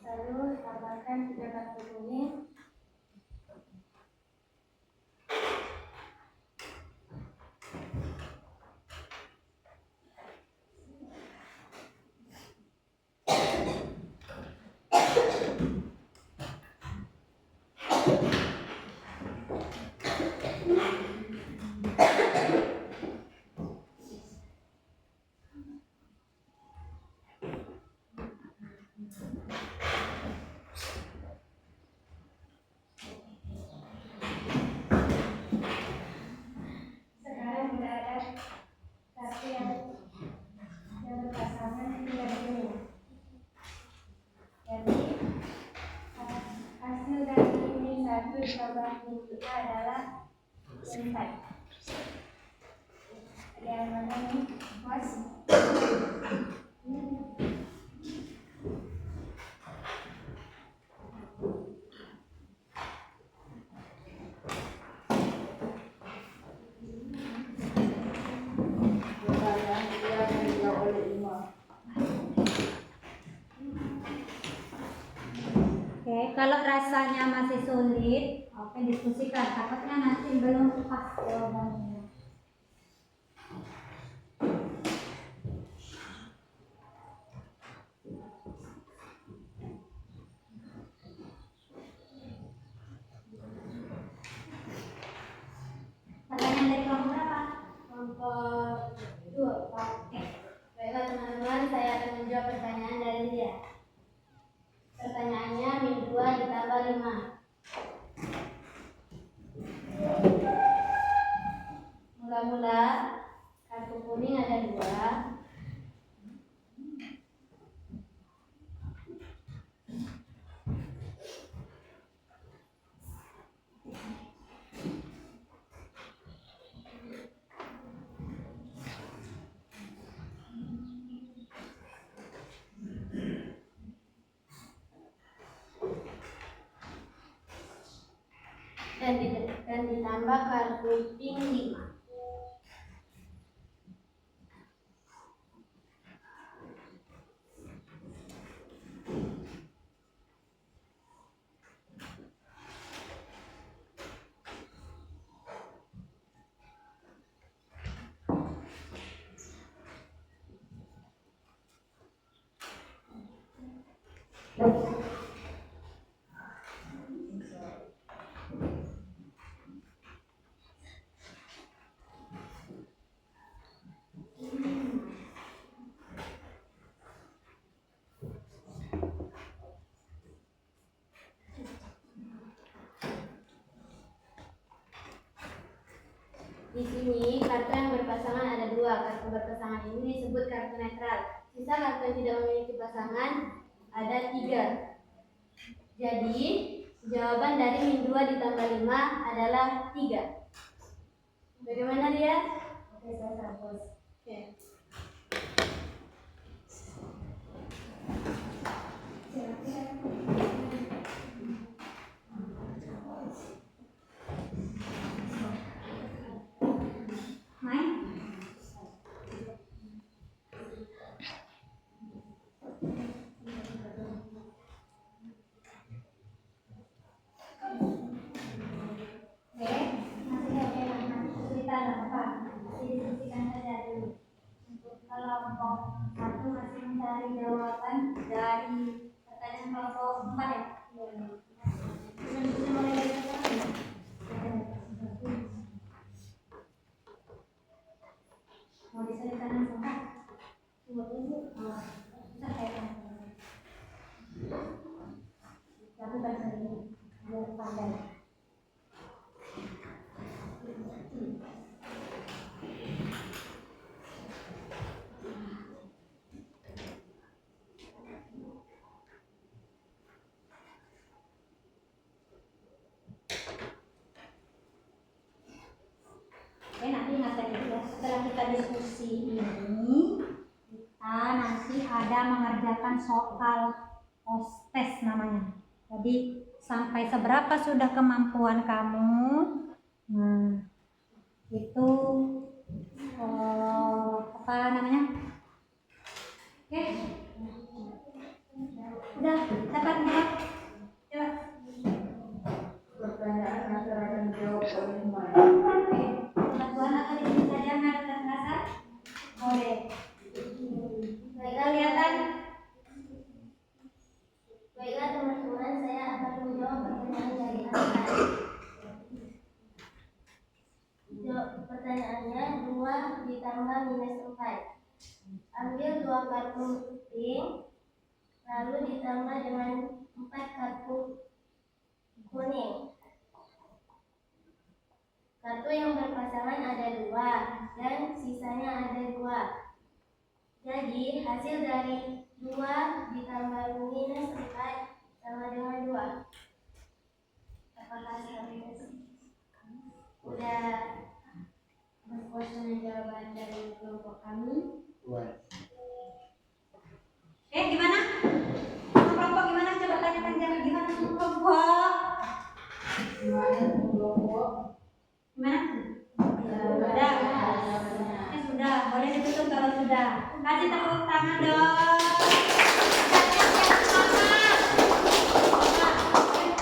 lalu tambahkan 3 kartu kuning. Sekarang sudah ada kartu yang berpasangan 3 kuning. Jadi hasil dari min 1 ditambah min 3 adalah min 4. Ada yang mana nih? Mas? Pertanyaan 3 yang dijawab oleh 5. Oke, kalau rasanya masih sulit, oke diskusikan. Takutnya nanti belum pas jawabannya. Pertanyaan dari kelompok berapa? Kelompok 2. Oke. Baiklah teman-teman, saya akan menjawab pertanyaan dari dia. Pertanyaannya min 2 ditambah 5. Mula-mula kartu kuning ada 2. Dan ditambah kartu pink 5. Di sini kartu yang berpasangan ada 2. Kartu berpasangan ini disebut kartu netral. Sisa kartu yang tidak memiliki pasangan ada 3. Jadi jawaban dari min 2 ditambah 5 adalah 3. Bagaimana dia? Oke, saya hapus. Oke. Main. Oke, masih oke, nanti cerita nggak apa-apa. Diskusikan saja dulu. Untuk kelompok 1 masih mencari jawaban dari pertanyaan kelompok 4 ya. Diskusi mulai dari sekarang. Mau diselesaikan langsung kan? Tunggu dulu. Oh, bisa kayak lakukan sendiri biar pandai. Oke, nanti ingat lagi ya, setelah kita diskusi ini, kita nanti ada mengerjakan soal tes namanya. Jadi sampai seberapa sudah kemampuan kamu, nah itu apa namanya? Oke, udah dapat jawab? Coba. Pertanyaan masyarakat jawab oleh Mai. Oke, bantuan atau di sini saja nggak terasa? Boleh. Kelihatan? Baiklah teman-teman, saya akan menjawab pertanyaan dari atas. Pertanyaannya 2 ditambah minus 4. Ambil 2 kartu pink, lalu ditambah dengan 4 kartu kuning. Kartu yang berpasangan ada 2 dan sisanya ada 2. Jadi hasil dari 2 ditambah minus 4 sama dengan 2. Apakah sampai udah berpuas dengan jawaban dari kelompok kami? Gimana? Kelompok gimana? Coba tanyakan jangan gimana kelompok? Gimana? Sudah. Sudah. Boleh ditutup kalau sudah. Kasih tepuk tangan dong.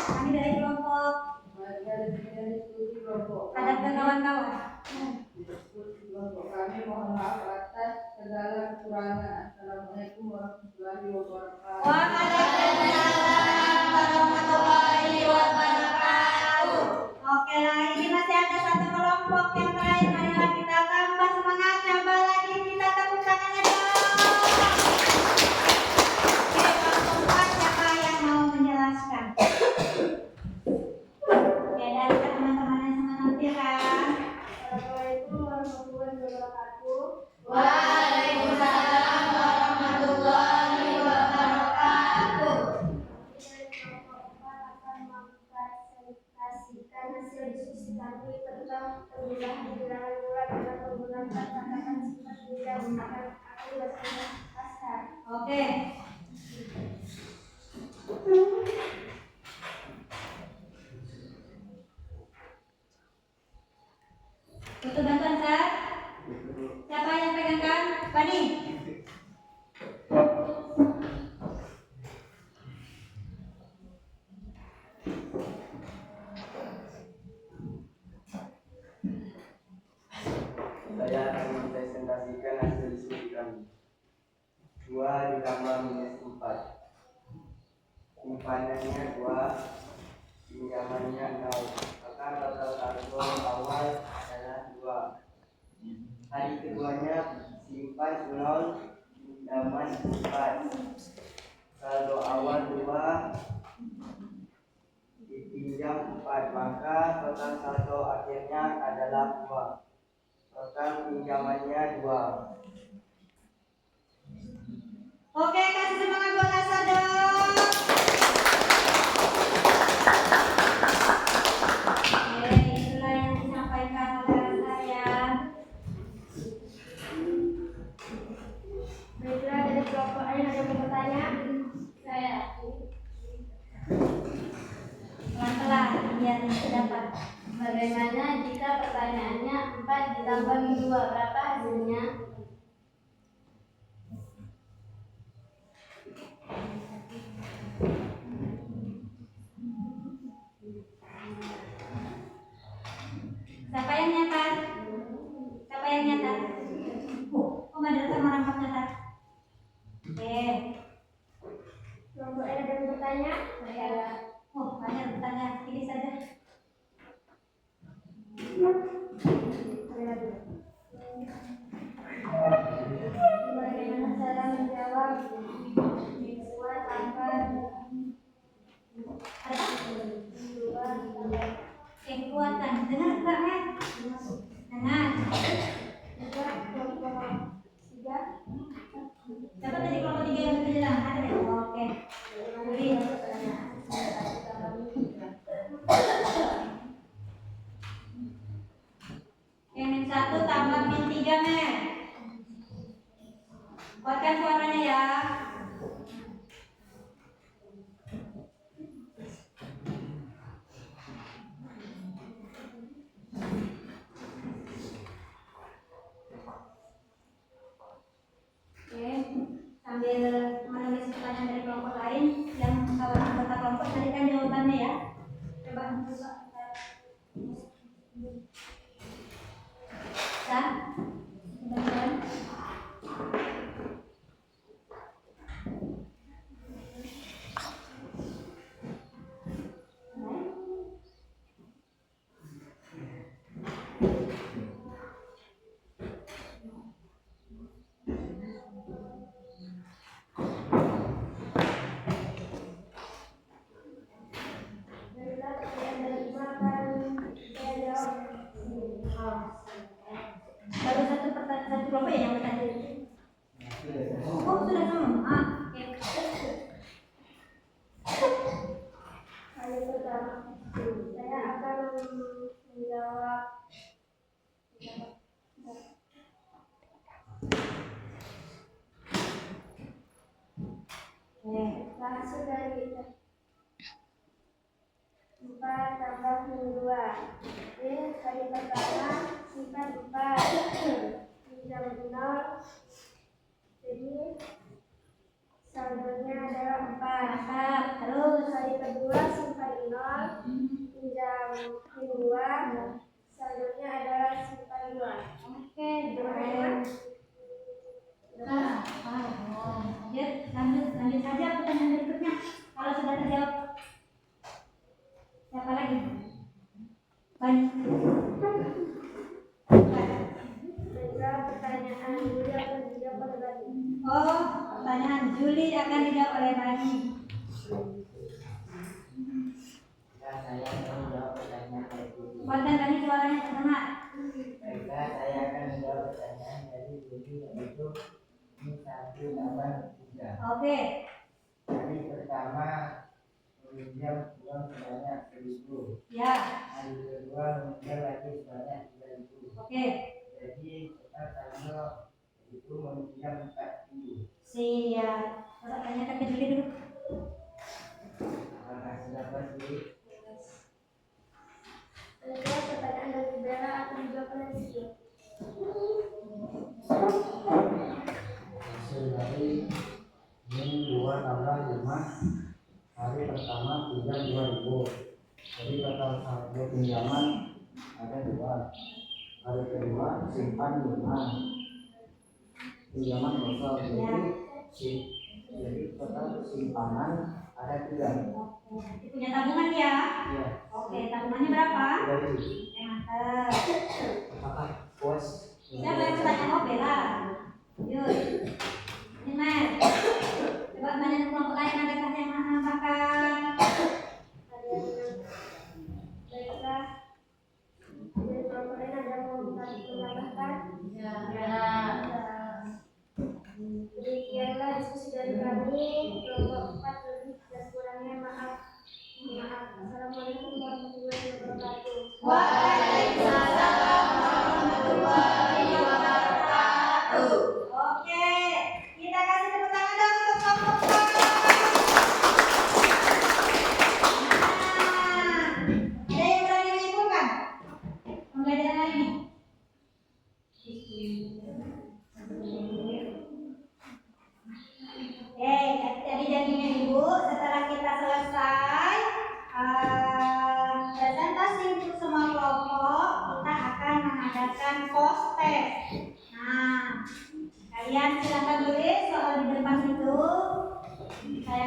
Kami dari kelompok. Hadap ke kawan-kawan. Kelompok kami mohon maaf atas segala kekurangan. Assalamualaikum warahmatullahi wabarakatuh. Waalaikumsalam warahmatullahi wabarakatuh. Oke lah, ini masih ada satu kelompok yang terakhir. Marilah kita tambah semangat, coba lagi kita tepuk tangannya dong. Oke, kelompok 4 siapa yang mau menjelaskan? Oke, dari teman-teman yang mengerti kan? Assalamualaikum warahmatullahi wabarakatuh. Waalaikumsalam warahmatullahi wabarakatuh. Dari kelompok 4 akan mempresentasikan hasil diskusi kami tentang penggunaan bilangan bulat dengan penggunaan kata-kata sifat yang akan bersama pasar. Oke. Butuh bantuan, Sar? Siapa yang pegangkan? Bani? Saya akan mempresentasikan hasil diskusi kami. 2 ditambah minus 4. Simpanannya 2, pinjamannya 0. Maka total saldo awal adalah 2. Hari keduanya simpan 0, pinjaman 4. Saldo awal 2, dipinjam 4. Maka total saldo akhirnya adalah 2. maka pinjamannya 2. Oke, kasih semangat buat Asa dong. Oke, itulah yang disampaikan oleh Asa ya. Baiklah, dari kelompok lain ada yang mau bertanya? Saya. Pelan-pelan biar dapat. Bagaimana jika pertanyaannya 4 ditambah min 2, berapa hasilnya? Siapa yang nyatat? Siapa yang nyatat? Oh, nggak ada sama orang nyatat. Oke. Kelompok lain ada yang bertanya? Saya. Oh, banyak bertanya. Ini saja. Bagaimana cara menjawab dua tambah Ada? dua tambah Kekuatan. Dengar enggak, Mek? Dengar. tiga kelompok 3? Siapa tadi kelompok 3 yang bilang? Ada ya? Oke. Jadi, yang min 1 tambah min 3, Mek. Kuatkan suaranya ya. Oke, sambil menulis pertanyaan dari kelompok lain, yang kawan anggota kelompok carikan jawabannya ya. Coba. Sah? Mudah-mudahan. Baiklah, pertanyaan dari 5 akan saya jawab. Baru satu kelompok ya yang bertanya. Oh, sudah semua. Oke. Kali pertama, saya akan menjawab hasil dari 4 tambah min 2. Kali pertama simpan 4 pinjam 0, jadi saldonya adalah 4. Mantap. Terus. Kali kedua simpan 0, pinjam min 2, saldonya adalah simpan 2. Oke, keren. Nah, lanjut saja pertanyaan berikutnya. Kalau sudah terjawab, siapa lagi? Baiklah, pertanyaan Juli akan dijawab oleh Bani. Oh, pertanyaan Juli akan dijawab oleh Bani. Saya akan menjawab pertanyaan dari Budi. Kuatkan Bani suaranya terdengar. Baiklah, saya akan menjawab pertanyaan dari Budi, yaitu min 1 tambah 3. Oke. Hari pertama meminjam uang sebanyak 1.000. Ya. Hari kedua meminjam lagi sebanyak 3.000. Oke. Jadi total saldo itu meminjam 4.000. Siap. Coba tanyakan ke Juli dulu. Apakah sudah pasti? Baiklah, pertanyaan dari Bella akan dijawab oleh Rizky. Hasil dari min 2 tambah 5. Hari pertama pinjam 2.000, jadi total saldo pinjaman ada 2. Hari kedua simpan 5, pinjaman kosong, jadi total simpanan ada 3. Punya tabungan ya? Ya, Oke, tabungannya berapa? 3.000. Oke, mantap. Apakah puas? Siapa yang bertanya? Oh, Bella. Yuk. Ini Mer. Coba tanya ke kelompok lain, adakah yang menambahkan? Ada yang baiklah, dari kelompok lain ada yang mau menambahkan?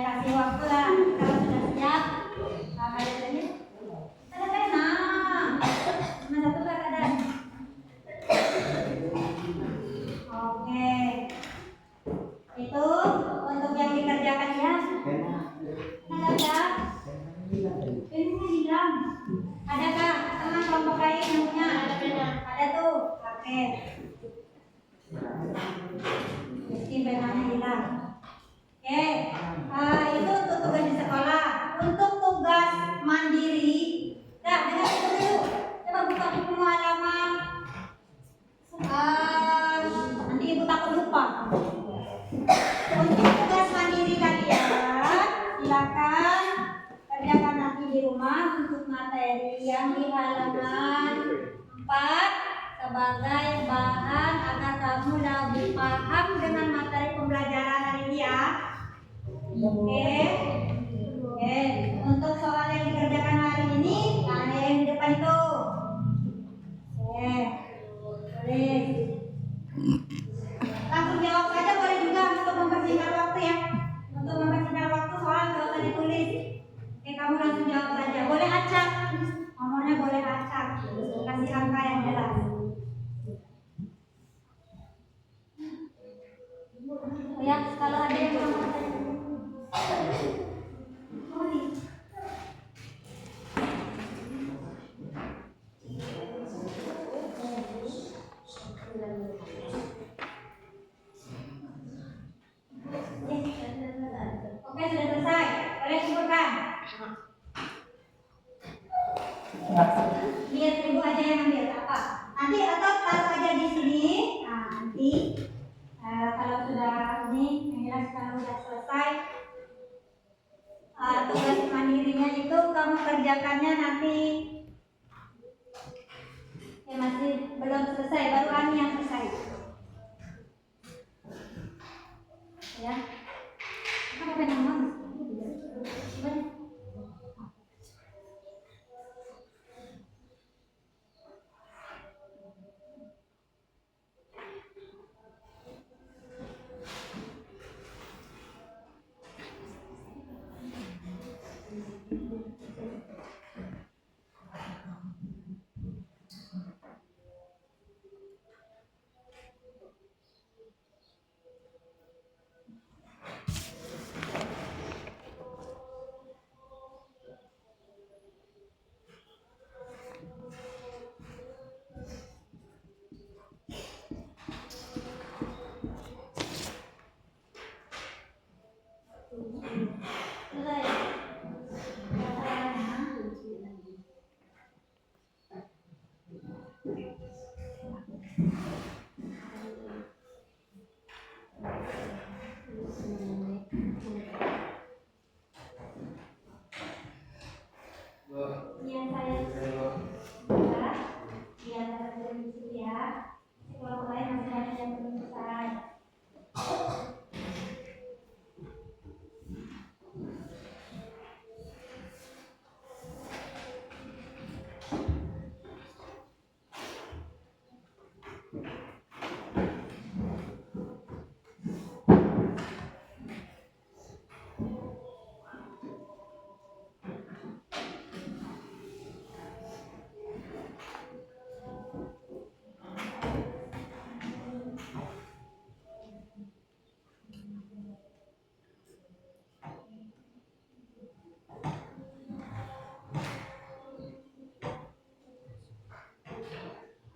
kasih waktu lah. Kalau sudah siap, kalian tadi ada pena. Cuma satu kan ada. Oke. Itu untuk yang dikerjakan ya. Ada. Pennya di dalam. Ada kak? Teman kelompok lain yang punya? Ada pena. Ada tuh. Oke. Meski penanya hilang. Oke. Itu untuk tugas di sekolah. Untuk tugas mandiri. Nah, dengar itu dulu. Coba buka buku halaman. Nanti ibu takut lupa. Untuk tugas mandiri kalian, silakan kerjakan nanti di rumah untuk materi yang di halaman 4 sebagai bahan agar kamu lebih paham dengan materi pembelajaran hari ini ya. Oke. Oke. Untuk soal yang dikerjakan hari ini, ada yang di depan itu. Oke. Boleh. Langsung jawab saja boleh juga untuk mempersingkat waktu ya. Untuk mempersingkat waktu soal nggak usah ditulis. Oke, kamu langsung jawab saja. Boleh acak. Nomornya boleh acak. Kasih angka yang jelas. Oh ya, kalau ada yang mau Oke, sudah selesai. Boleh kumpulkan. Biar ibu aja yang ambil apa? Nanti atau taruh aja di sini. Nah, nanti kalau sudah ini, yang jelas kalau sudah selesai tugas mandirinya itu kamu kerjakannya nanti. Ya masih belum selesai, baru Ani yang selesai. Ya. Apa nama? Yang saya buat di antara dari situ ya. Kalau lain masih ada yang belum selesai.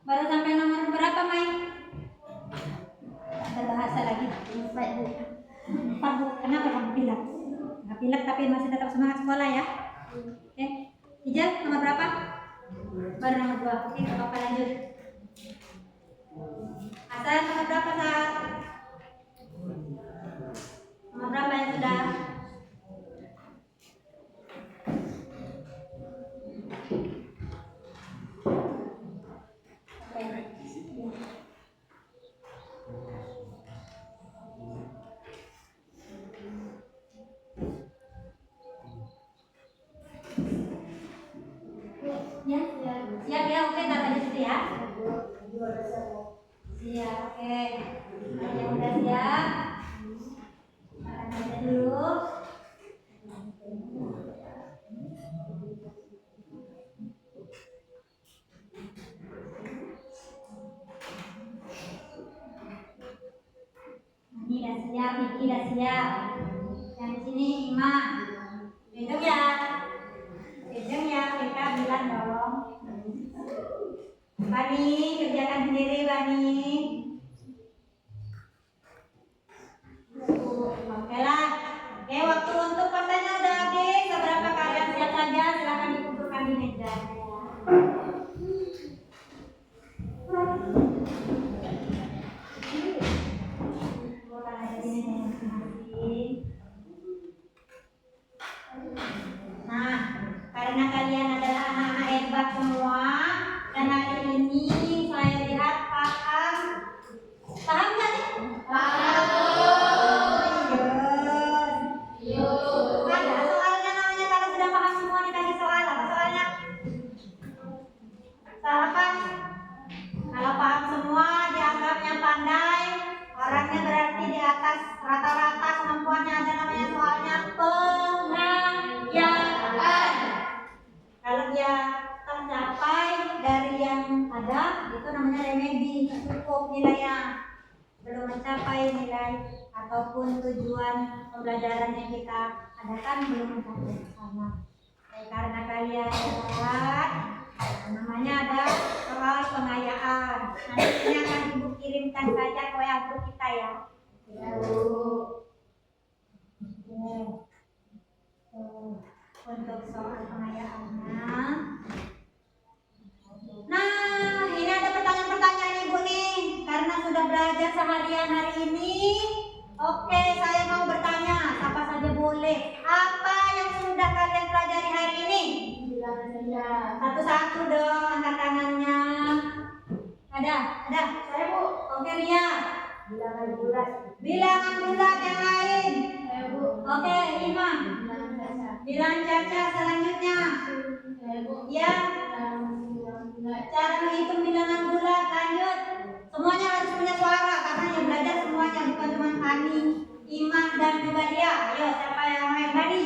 Baru sampai nomor berapa, Mai? Ada bahasa lagi. Lupa Bu. Kenapa kamu pilek? Nggak pilek tapi masih tetap semangat sekolah ya. Oke. Hijau nomor berapa? Baru nomor 2. Oke, nggak apa-apa lanjut. Asal nomor berapa, Sal? Nomor berapa yang sudah? Ya, siap ya, oke, taruh di situ ya. Siap, oke. Yang udah siap, makan aja dulu. Ria. Yang sini Ima. Hitung ya. Hitung ya, kita bilang dong. Bani, kerjakan sendiri Bani. Oke lah. Oke, waktu untuk pertanyaan udah habis. Beberapa kalian siap saja, silakan dikumpulkan di meja. Kumpulkan aja di meja masing-masing. Nah, karena kalian adalah anak-anak hebat semua, dan hari ini saya lihat paham nggak nih? Ada soalnya namanya kalau sudah paham semua dikasih soal. Apa soalnya? Soal apa? Kalau paham semua dianggapnya pandai, orangnya berarti di atas rata-rata kemampuannya, ada namanya soalnya pengayaan. Kalau dia tercapai dari yang ada, itu namanya remedi, cukup nilainya. Belum mencapai nilai ataupun tujuan pembelajaran yang kita adakan belum mencapai sama. Karena kalian lihat, namanya ada soal pengayaan. Nanti ini akan ibu kirimkan saja ke WA group kita ya. Untuk soal pengayaannya. Nah, ini ada pertanyaan-pertanyaan ibu nih, karena sudah belajar seharian hari ini. Oke, saya mau bertanya, siapa saja boleh. Apa yang sudah kalian pelajari hari ini? Satu-satu dong, angkat tangannya. Ada. Saya Bu. Oke Ria. Bilangan bulat yang lain. Oke, Ima. Bilangan caca selanjutnya. Ya. Cara menghitung bilangan bulat, lanjut. Semuanya harus punya suara karena yang belajar semuanya, bukan cuma kami, Ima dan juga dia. Ayo, siapa yang main tadi?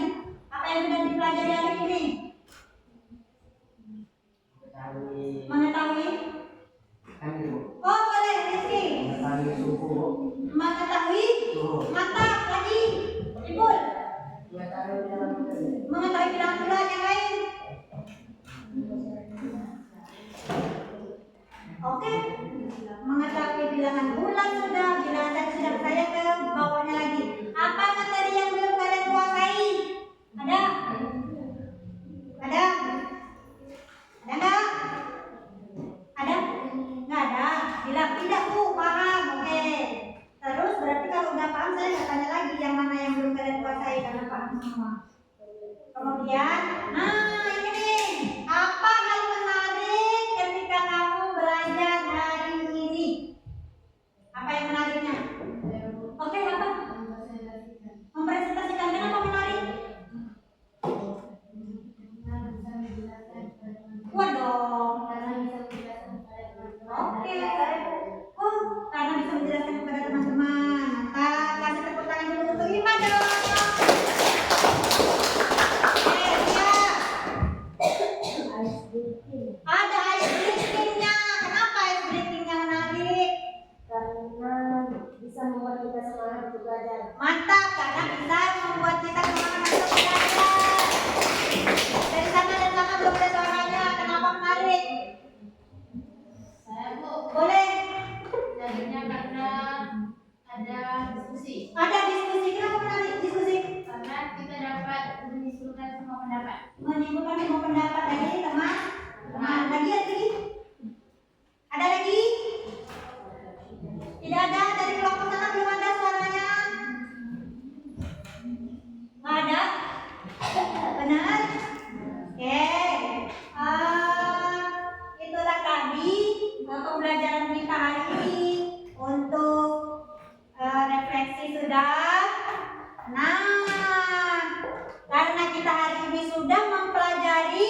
Apa yang sudah dipelajari hari ini? Mengetahui? Oh boleh, Rizky. Mengetahui? Mantap, lagi. Ibu. Mengetahui bilangan bulat yang lain? Oke, mengetahui bilangan bulat sudah, bilangan tadi sudah, saya ke bawahnya lagi. Apa materi yang belum kalian kuasai? Ada? Ada nggak? Ada? Nggak ada? Bilang tidak Bu, paham, oke. Terus berarti kalau udah paham saya nggak tanya lagi yang mana yang belum kalian kuasai karena paham semua. Kemudian, nah ini nih, apa hal menarik ketika kamu belajar hari ini? Apa yang menariknya? Oke, apa? Mempresentasikan, kenapa menarik? Waduh. Oke. Oh, karena bisa menjelaskan kepada teman-teman. Mantap, kasih tepuk tangan dulu untuk Ima dong. Ada ice breaking-nya. Kenapa ice breaking-nya menarik? Karena bisa membuat kita semangat untuk belajar. Mantap, karena bisa membuat kita semangat untuk belajar. Dari sana dan sana belum ada suaranya. Kenapa menarik? Saya Bu. Boleh. Jadinya karena ada diskusi. Ada diskusi. Kenapa menarik diskusi? Karena kita dapat menyimpulkan semua pendapat. Menyimpulkan semua pendapat lagi, teman. Lagi. Ada lagi? Tidak ada, dari kelompok sana belum ada suaranya. Nggak ada? Benar? Oke. Itulah tadi pembelajaran kita hari ini. Untuk refleksi sudah. Nah, karena kita hari ini sudah mempelajari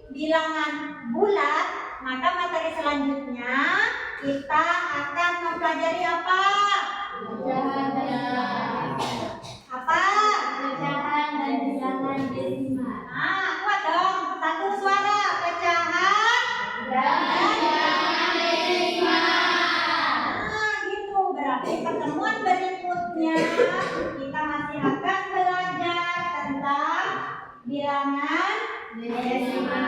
bilangan bulat, maka materi selanjutnya kita akan mempelajari apa? Apa? Pecahan dan bilangan desimal. Nah, kuat dong. Satu suara, pecahan dan bilangan desimal. Nah, gitu. Berarti pertemuan berikutnya kita bilangan desimal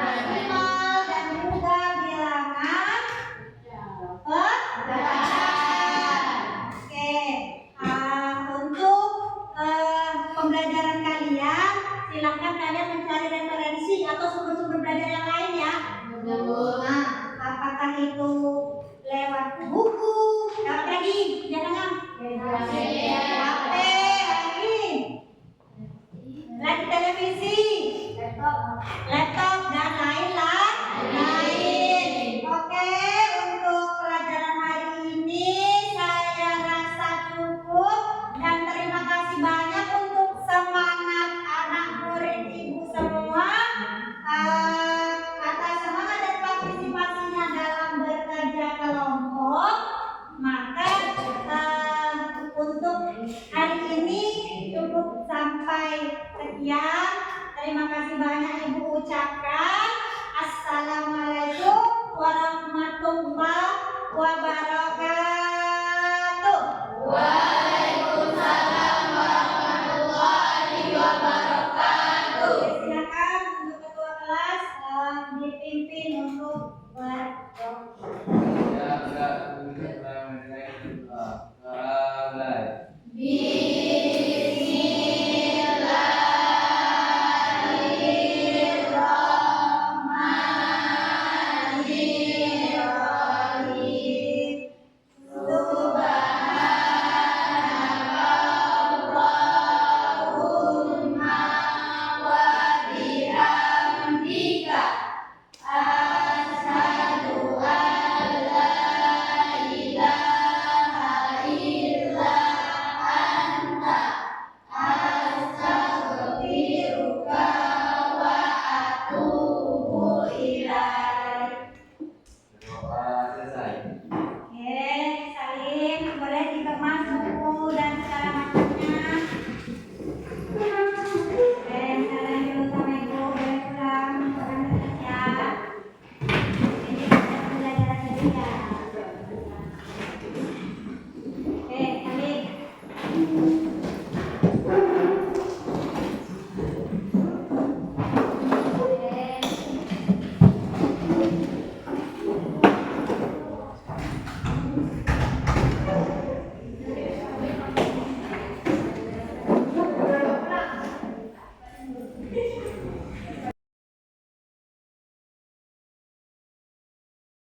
dan juga bilangan pecahan. Oke, untuk pembelajaran kalian, silahkan kalian mencari referensi atau sumber-sumber belajar yang lain ya. Nah, apakah itu lewat buku, lewat lagi, jangan HP, lagi televisi, laptop dan lain-lain. Oke, untuk pelajaran hari ini saya rasa cukup dan terima kasih banyak untuk semangat anak murid ibu semua atas semangat dan partisipasinya dalam bekerja kelompok. Maka untuk hari ini cukup sampai sekian. Terima kasih banyak Ibu ucapkan. Assalamualaikum warahmatullahi wabarakatuh.